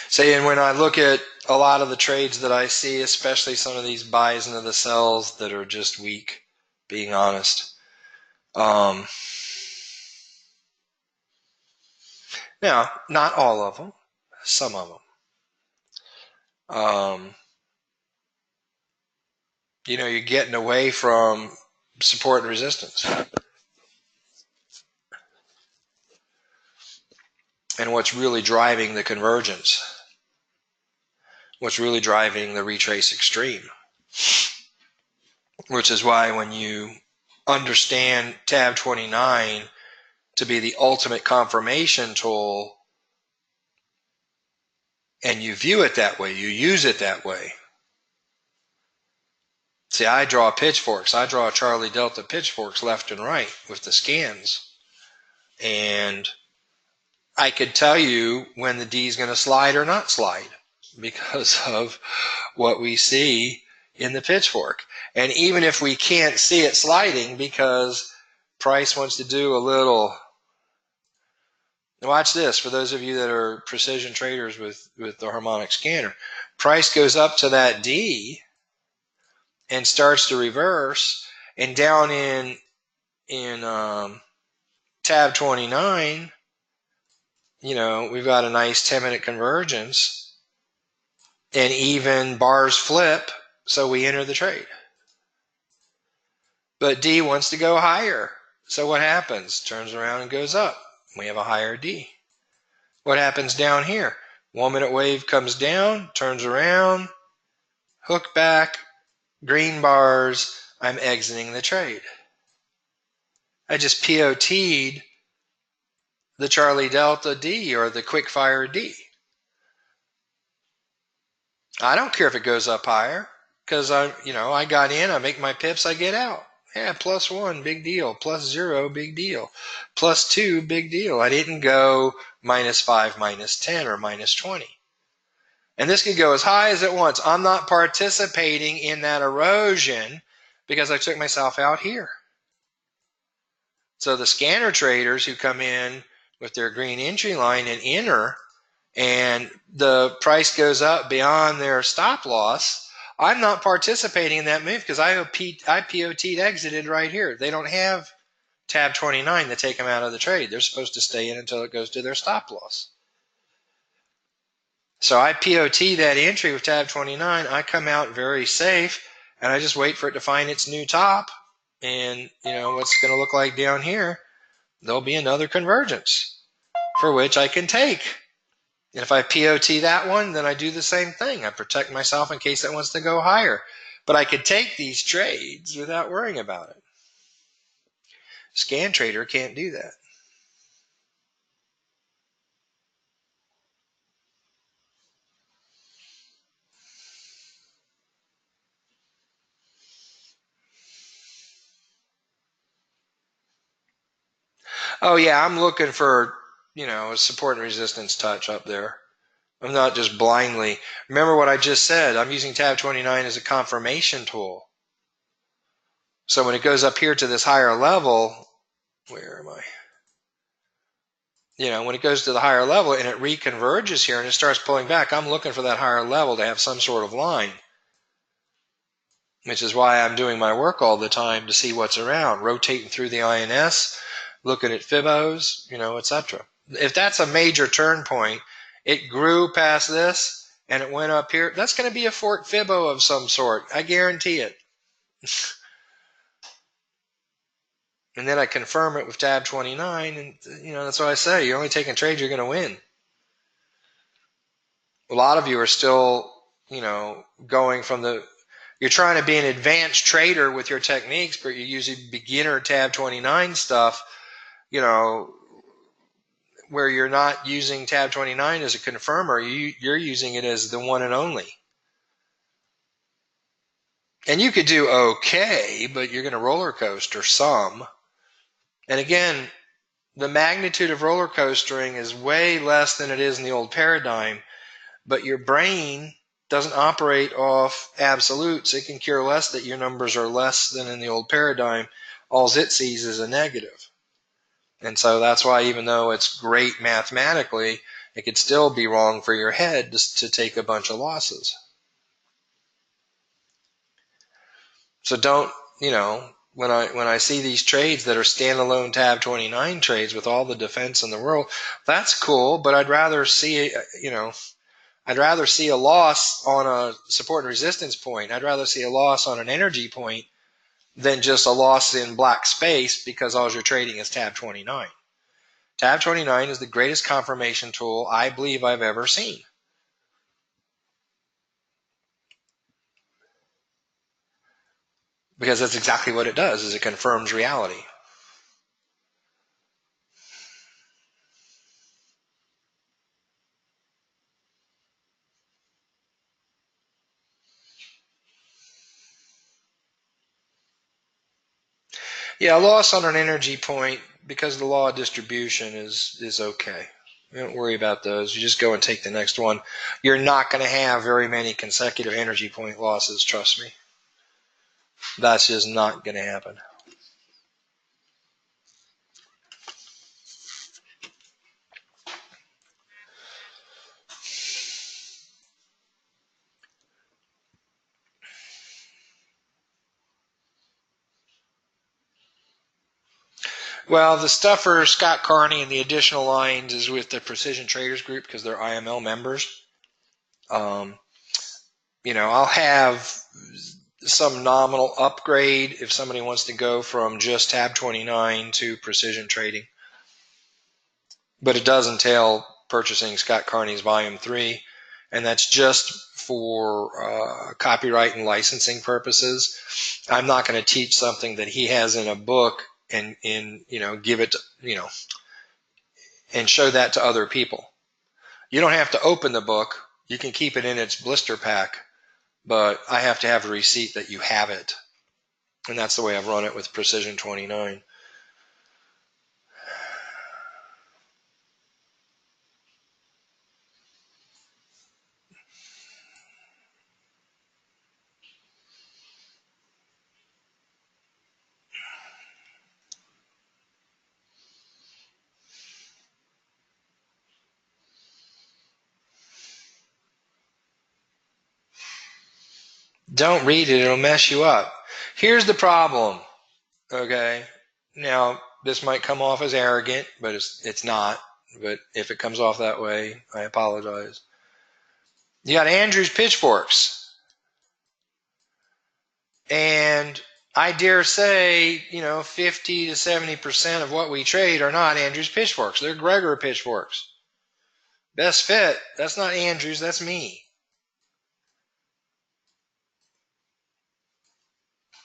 See, and when I look at a lot of the trades that I see, especially some of these buys into the sells that are just weak, being honest. Now, not all of them, some of them. You're getting away from support and resistance. And what's really driving the convergence? What's really driving the retrace extreme? Which is why when you understand tab 29 to be the ultimate confirmation tool, and you view it that way, you use it that way. See, I draw pitchforks. I draw Charlie Delta pitchforks left and right with the scans. And I could tell you when the D is going to slide or not slide because of what we see in the pitchfork. And even if we can't see it sliding because price wants to do a little... Watch this, for those of you that are precision traders with the harmonic scanner. Price goes up to that D and starts to reverse, and down in tab 29, we've got a nice 10-minute convergence, and even bars flip, so we enter the trade. But D wants to go higher, so what happens? Turns around and goes up. We have a higher D. What happens down here? 1 minute wave comes down, turns around, hook back, green bars, I'm exiting the trade. I just POT'd the Charlie Delta D or the quick fire D. I don't care if it goes up higher because I got in, I make my pips, I get out. Yeah, +1, big deal. +0, big deal. +2, big deal. I didn't go -5, -10, or -20. And this could go as high as it wants. I'm not participating in that erosion because I took myself out here. So the scanner traders who come in with their green entry line and enter, and the price goes up beyond their stop loss, I'm not participating in that move because I POT'd exited right here. They don't have tab 29 to take them out of the trade. They're supposed to stay in until it goes to their stop loss. So I POT that entry with tab 29. I come out very safe, and I just wait for it to find its new top. And what's going to look like down here, there'll be another convergence for which I can take. And if I POT that one, then I do the same thing. I protect myself in case it wants to go higher. But I could take these trades without worrying about it. Scan trader can't do that. Oh yeah, I'm looking for, a support and resistance touch up there. I'm not just blindly. Remember what I just said. I'm using tab 29 as a confirmation tool. So when it goes up here to this higher level, where am I? When it goes to the higher level and it reconverges here and it starts pulling back, I'm looking for that higher level to have some sort of line. Which is why I'm doing my work all the time to see what's around, rotating through the INS, looking at Fibos, etc. If that's a major turn point, it grew past this and it went up here, that's going to be a fork Fibo of some sort. I guarantee it. And then I confirm it with tab 29, and that's what I say. You're only taking trades you're going to win. A lot of you are still, going from you're trying to be an advanced trader with your techniques, but you're using beginner tab 29 stuff, where you're not using TAB29 as a confirmer, you're using it as the one and only. And you could do okay, but you're going to roller coaster some. And again, the magnitude of roller coastering is way less than it is in the old paradigm, but your brain doesn't operate off absolutes. It can care less that your numbers are less than in the old paradigm. All it sees is a negative. And so that's why, even though it's great mathematically, it could still be wrong for your head to take a bunch of losses. So don't, when I see these trades that are standalone TAB29 trades with all the defense in the world, that's cool, but I'd rather see, I'd rather see a loss on a support and resistance point. I'd rather see a loss on an energy point than just a loss in black space because all you're trading is TAB29. TAB29 is the greatest confirmation tool I believe I've ever seen. Because that's exactly what it does, is it confirms reality. Yeah, a loss on an energy point because the law of distribution is okay. Don't worry about those. You just go and take the next one. You're not going to have very many consecutive energy point losses, trust me. That's just not going to happen. Well, the stuff for Scott Carney and the additional lines is with the Precision Traders Group because they're IML members. I'll have some nominal upgrade if somebody wants to go from just TAB29 to precision trading. But it does entail purchasing Scott Carney's Volume 3, and that's just for copyright and licensing purposes. I'm not going to teach something that he has in a book and give it to, and show that to other people. You don't have to open the book. You can keep it in its blister pack, but I have to have a receipt that you have it. And that's the way I've run it with Precision 29. Don't read it, it'll mess you up. Here's the problem, okay? Now, this might come off as arrogant, but it's not. But if it comes off that way, I apologize. You got Andrew's pitchforks. And I dare say, 50 to 70% of what we trade are not Andrew's pitchforks. They're Gregor pitchforks. Best fit, that's not Andrew's, that's me.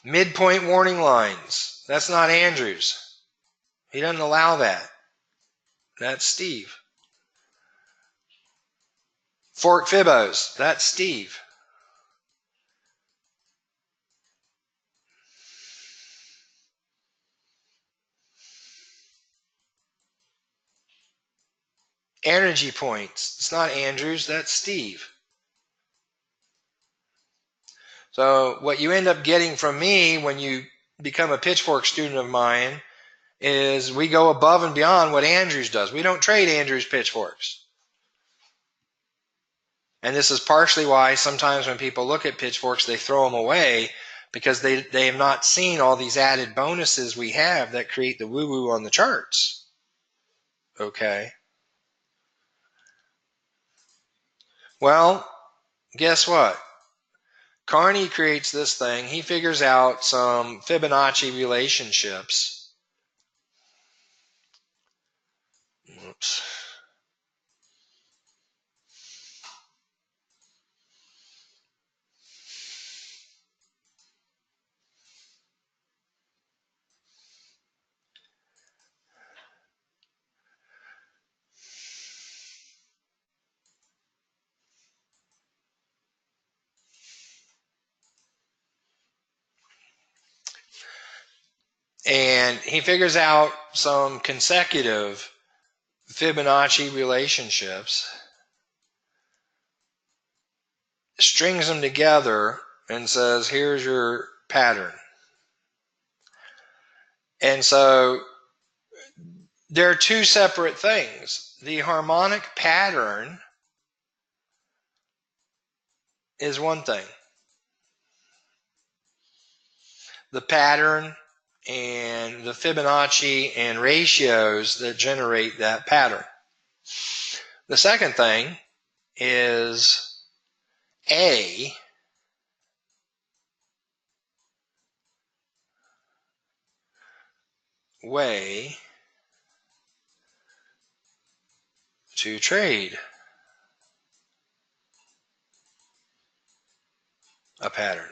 Midpoint warning lines, that's not Andrew's. He doesn't allow that. That's Steve. Fork Fibos, that's Steve. Energy points, it's not Andrew's, that's Steve. So what you end up getting from me when you become a pitchfork student of mine is we go above and beyond what Andrews does. We don't trade Andrews pitchforks. And this is partially why sometimes when people look at pitchforks, they throw them away because they have not seen all these added bonuses we have that create the woo-woo on the charts. Okay. Well, guess what? Carney creates this thing. He figures out some Fibonacci relationships. Oops. And he figures out some consecutive Fibonacci relationships, strings them together, and says, here's your pattern. And so there are two separate things. The harmonic pattern is one thing. The pattern and the Fibonacci and ratios that generate that pattern. The second thing is a way to trade a pattern.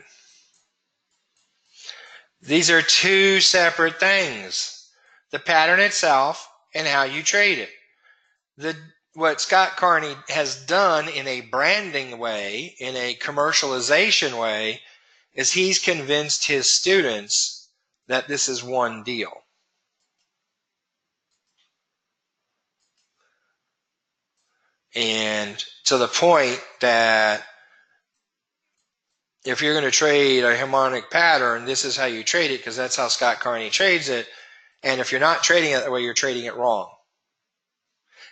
These are two separate things. The pattern itself and how you trade it. What Scott Carney has done in a branding way, in a commercialization way, is he's convinced his students that this is one deal. And to the point that if you're going to trade a harmonic pattern, this is how you trade it, because that's how Scott Carney trades it. And if you're not trading it that way, you're trading it wrong.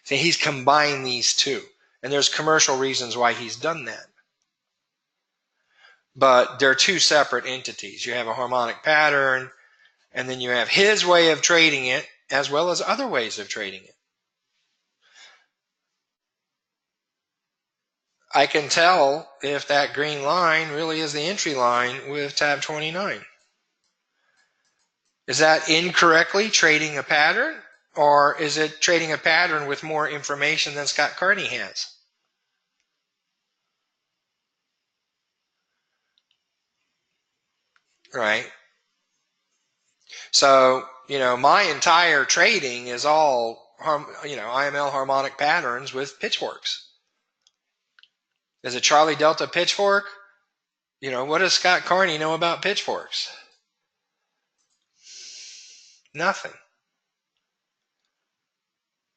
See, he's combined these two. And there's commercial reasons why he's done that. But they're two separate entities. You have a harmonic pattern, and then you have his way of trading it, as well as other ways of trading it. I can tell if that green line really is the entry line with tab 29. Is that incorrectly trading a pattern, or is it trading a pattern with more information than Scott Carney has? Right? So, my entire trading is all, IML harmonic patterns with pitchforks. Is it Charlie Delta pitchfork? What does Scott Carney know about pitchforks? Nothing.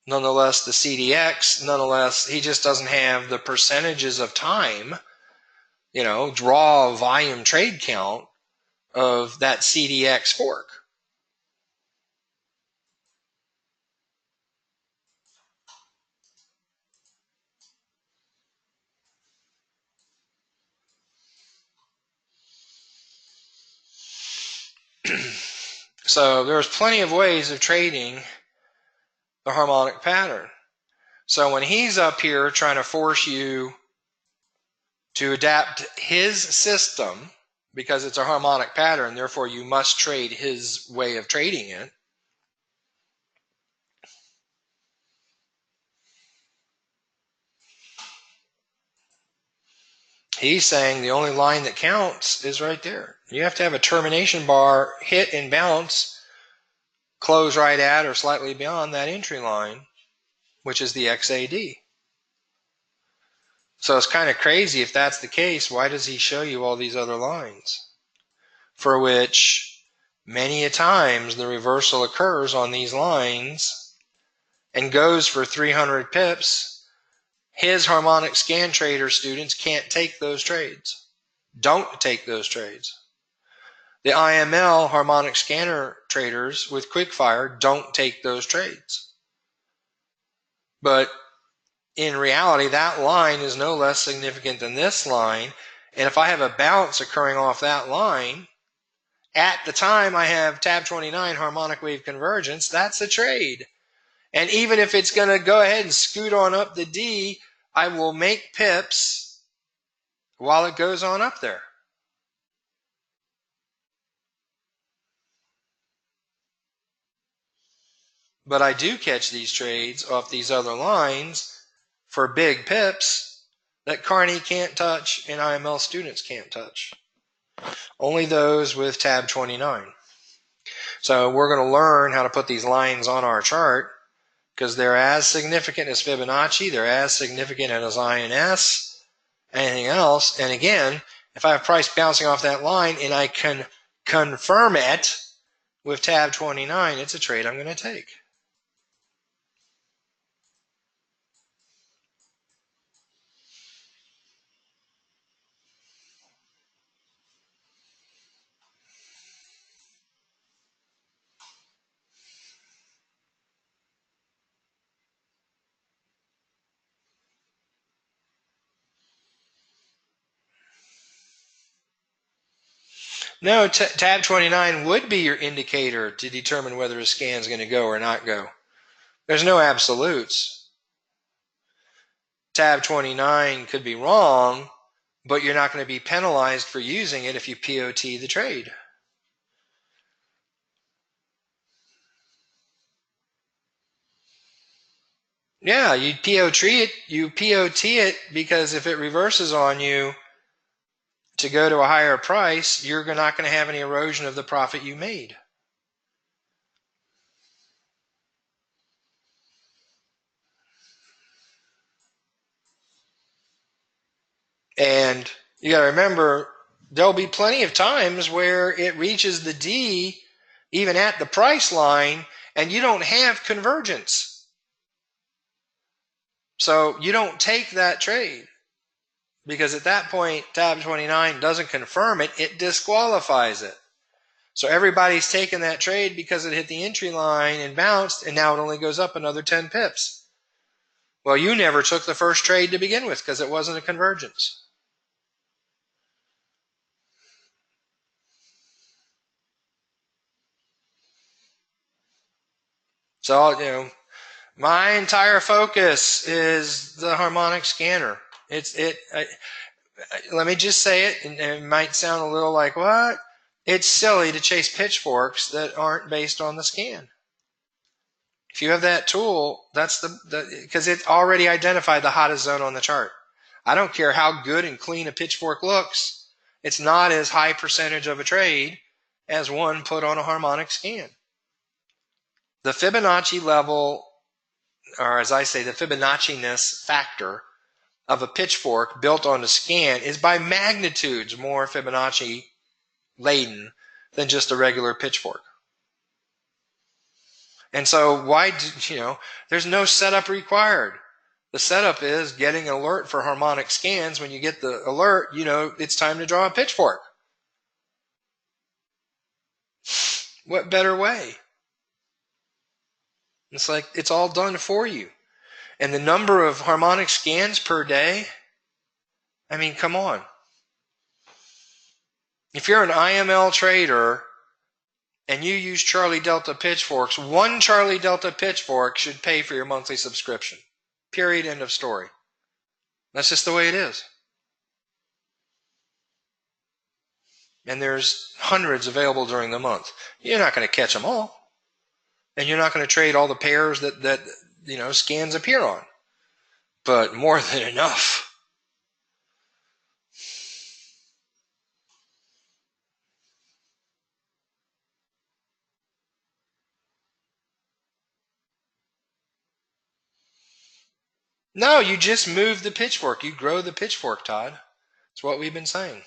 Nonetheless, the CDX, he just doesn't have the percentages of time, draw volume trade count of that CDX fork. So there's plenty of ways of trading the harmonic pattern. So when he's up here trying to force you to adapt his system, because it's a harmonic pattern, therefore you must trade his way of trading it, he's saying the only line that counts is right there. You have to have a termination bar hit and bounce, close right at or slightly beyond that entry line, which is the XAD. So it's kind of crazy if that's the case. Why does he show you all these other lines? For which many a times the reversal occurs on these lines and goes for 300 pips. His harmonic scan trader students can't take those trades. Don't take those trades. The IML harmonic scanner traders with Quickfire don't take those trades. But in reality, that line is no less significant than this line. And if I have a bounce occurring off that line, at the time I have tab 29 harmonic wave convergence, that's a trade. And even if it's going to go ahead and scoot on up the D, I will make pips while it goes on up there. But I do catch these trades off these other lines for big pips that Carney can't touch and IML students can't touch. Only those with tab 29. So we're going to learn how to put these lines on our chart, because they're as significant as Fibonacci, they're as significant as INS, anything else. And again, if I have price bouncing off that line and I can confirm it With tab 29, it's a trade I'm going to take. No, tab 29 would be your indicator to determine whether a scan is going to go or not go. There's no absolutes. Tab 29 could be wrong, but you're not going to be penalized for using it if you POT the trade. Yeah, you POT it because if it reverses on you to go to a higher price, you're not going to have any erosion of the profit you made. And you got to remember, there'll be plenty of times where it reaches the D even at the price line and you don't have convergence. So you don't take that trade because at that point, tab 29 doesn't confirm it, it disqualifies it. So everybody's taken that trade because it hit the entry line and bounced, and now it only goes up another 10 pips. Well, you never took the first trade to begin with because it wasn't a convergence. So, my entire focus is the harmonic scanner. Let me just say it, and it might sound a little like, what? It's silly to chase pitchforks that aren't based on the scan. If you have that tool, that's because it already identified the hottest zone on the chart. I don't care how good and clean a pitchfork looks. It's not as high percentage of a trade as one put on a harmonic scan. The Fibonacci level, or as I say, the Fibonacci-ness factor of a pitchfork built on a scan is by magnitudes more Fibonacci laden than just a regular pitchfork. And so there's no setup required. The setup is getting an alert for harmonic scans. When you get the alert, it's time to draw a pitchfork. What better way? It's like it's all done for you. And the number of harmonic scans per day, I mean, come on. If you're an IML trader and you use Charlie Delta pitchforks, one Charlie Delta pitchfork should pay for your monthly subscription. Period. End of story. That's just the way it is. And there's hundreds available during the month. You're not going to catch them all. And you're not going to trade all the pairs that scans appear on. But more than enough. No, you just move the pitchfork. You grow the pitchfork, Todd. That's what we've been saying.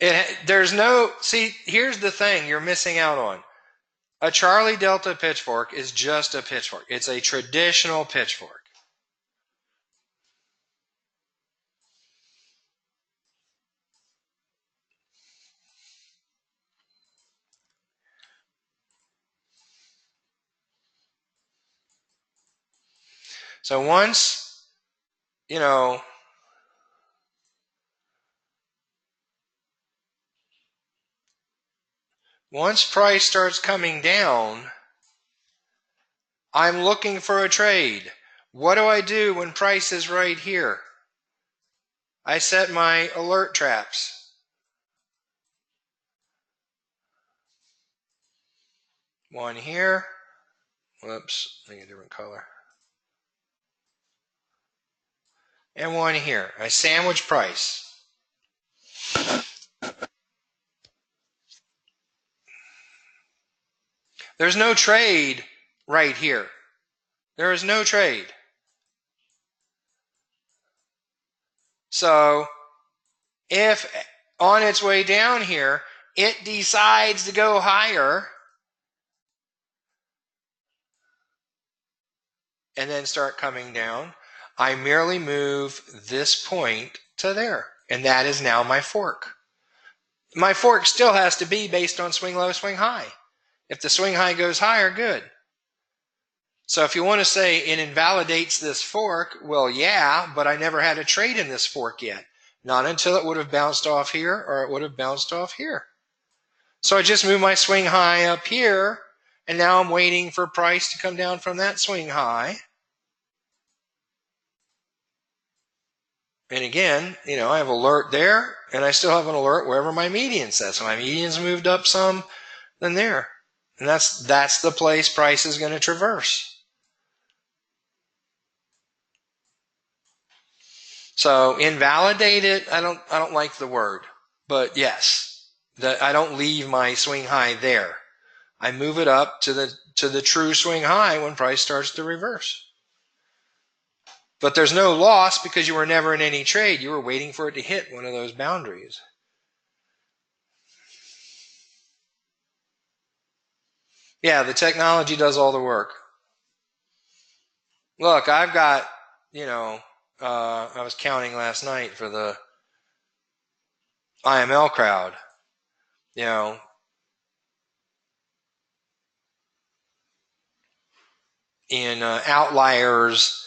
Here's the thing you're missing out on. A Charlie Delta pitchfork is just a pitchfork. It's a traditional pitchfork. So once price starts coming down, I'm looking for a trade. What do I do when price is right here? I set my alert traps. One here. Whoops, make a different color. And one here. I sandwich price. There's no trade right here. There is no trade. So if on its way down here, it decides to go higher and then start coming down, I merely move this point to there. And that is now my fork. My fork still has to be based on swing low, swing high. If the swing high goes higher, good. So if you want to say it invalidates this fork, well, yeah, but I never had a trade in this fork yet. Not until it would have bounced off here or it would have bounced off here. So I just moved my swing high up here, and now I'm waiting for price to come down from that swing high. And again, I have alert there, and I still have an alert wherever my median says. So my median's moved up some, then there. And that's the place price is going to traverse. So invalidated, I don't like the word, but yes, I don't leave my swing high there. I move it up to the true swing high when price starts to reverse. But there's no loss because you were never in any trade. You were waiting for it to hit one of those boundaries. Yeah, the technology does all the work. Look, I've got, I was counting last night for the IML crowd, in Outliers,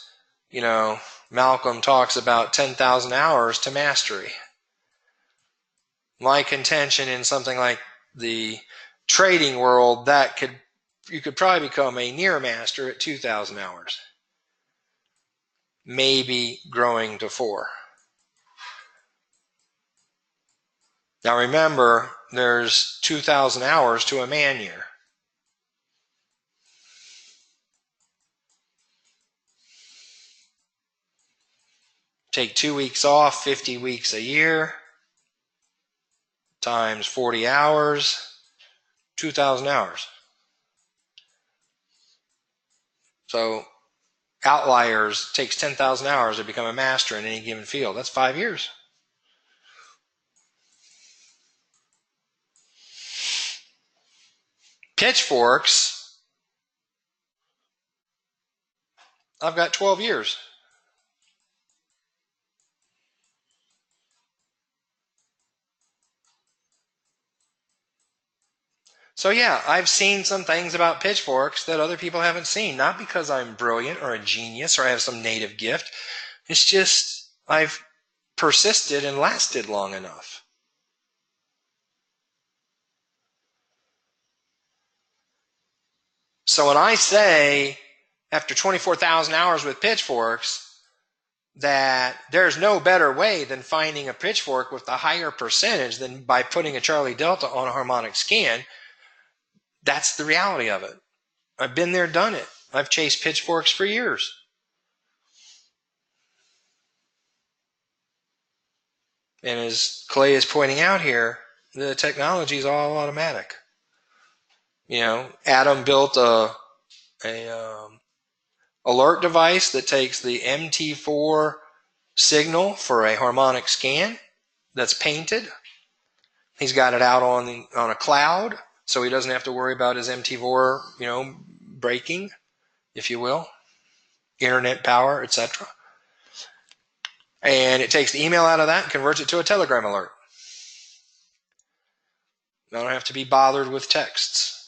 Malcolm talks about 10,000 hours to mastery. My contention in something like the trading world, you could probably become a near master at 2,000 hours. Maybe growing to 4. Now remember, there's 2,000 hours to a man year. Take 2 weeks off, 50 weeks a year, times 40 hours, 2,000 hours. So Outliers takes 10,000 hours to become a master in any given field. That's 5 years. Pitchforks, I've got 12 years. So yeah, I've seen some things about pitchforks that other people haven't seen. Not because I'm brilliant or a genius or I have some native gift. It's just I've persisted and lasted long enough. So when I say after 24,000 hours with pitchforks that there's no better way than finding a pitchfork with a higher percentage than by putting a Charlie Delta on a harmonic scan, that's the reality of it. I've been there, done it. I've chased pitchforks for years. And as Clay is pointing out here, the technology is all automatic. Adam built a alert device that takes the MT4 signal for a harmonic scan that's painted. He's got it out on a cloud, so he doesn't have to worry about his MT4, breaking, if you will, internet power, etc. And it takes the email out of that and converts it to a Telegram alert. I don't have to be bothered with texts.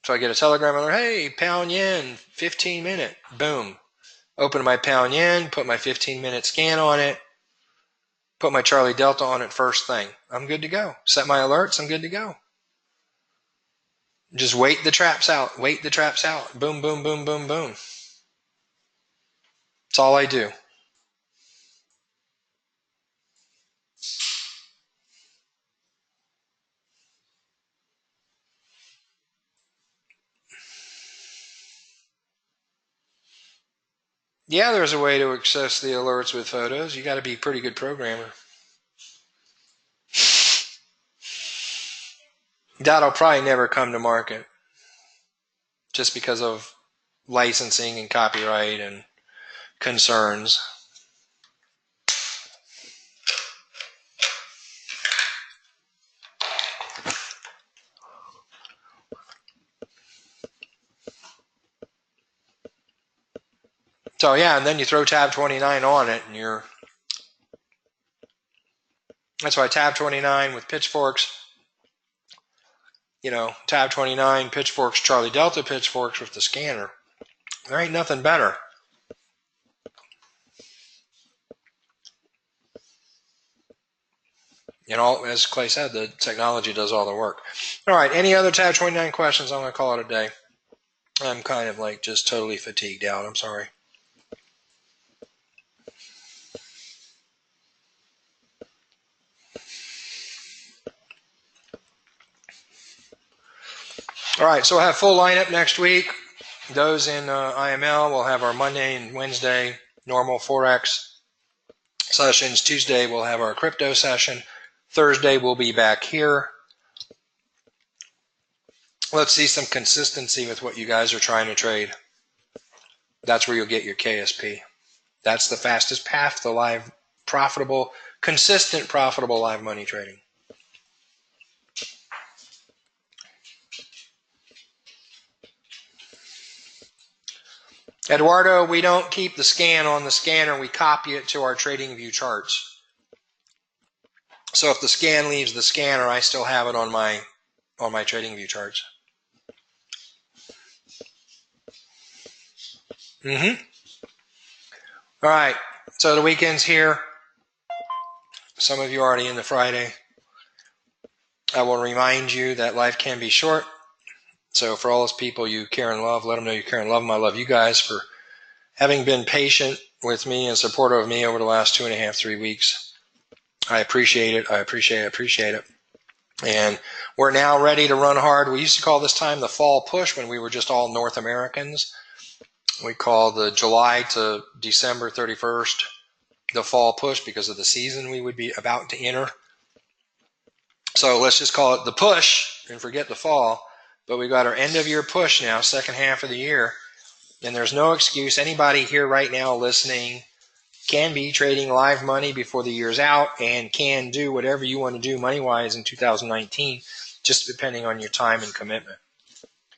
So I get a Telegram alert, hey, pound yen, 15-minute, boom. Open my pound yen, put my 15-minute scan on it, put my Charlie Delta on it first thing. I'm good to go. Set my alerts, I'm good to go. Just wait the traps out, wait the traps out. Boom, boom, boom, boom, boom. That's all I do. Yeah, there's a way to access the alerts with photos. You got to be a pretty good programmer. That'll probably never come to market just because of licensing and copyright and concerns. So yeah, and then you throw TAB29 on it, and that's why TAB29 with pitchforks, TAB29 pitchforks, Charlie Delta pitchforks with the scanner. There ain't nothing better. As Clay said, the technology does all the work. All right, any other TAB29 questions? I'm going to call it a day. I'm kind of like just totally fatigued out. I'm sorry. All right, so we'll have full lineup next week. Those in IML will have our Monday and Wednesday normal Forex sessions. Tuesday we'll have our crypto session. Thursday we'll be back here. Let's see some consistency with what you guys are trying to trade. That's where you'll get your KSP. That's the fastest path to live, profitable, consistent, profitable live money trading. Eduardo, we don't keep the scan on the scanner. We copy it to our TradingView charts. So if the scan leaves the scanner, I still have it on my TradingView charts. All right, so the weekend's here. Some of you are already in the Friday. I will remind you that life can be short. So for all those people you care and love, let them know you care and love them. I love you guys for having been patient with me and supportive of me over the last 2.5, 3 weeks. I appreciate it. I appreciate it. And we're now ready to run hard. We used to call this time the fall push when we were just all North Americans. We call the July to December 31st the fall push because of the season we would be about to enter. So let's just call it the push and forget the fall. But we've got our end of year push now, second half of the year. And there's no excuse. Anybody here right now listening can be trading live money before the year's out and can do whatever you want to do money-wise in 2019, just depending on your time and commitment.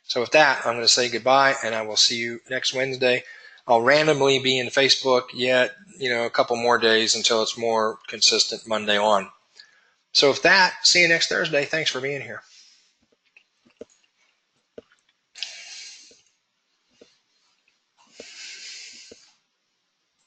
So with that, I'm going to say goodbye, and I will see you next Wednesday. I'll randomly be in Facebook yet, a couple more days until it's more consistent Monday on. So with that, see you next Thursday. Thanks for being here.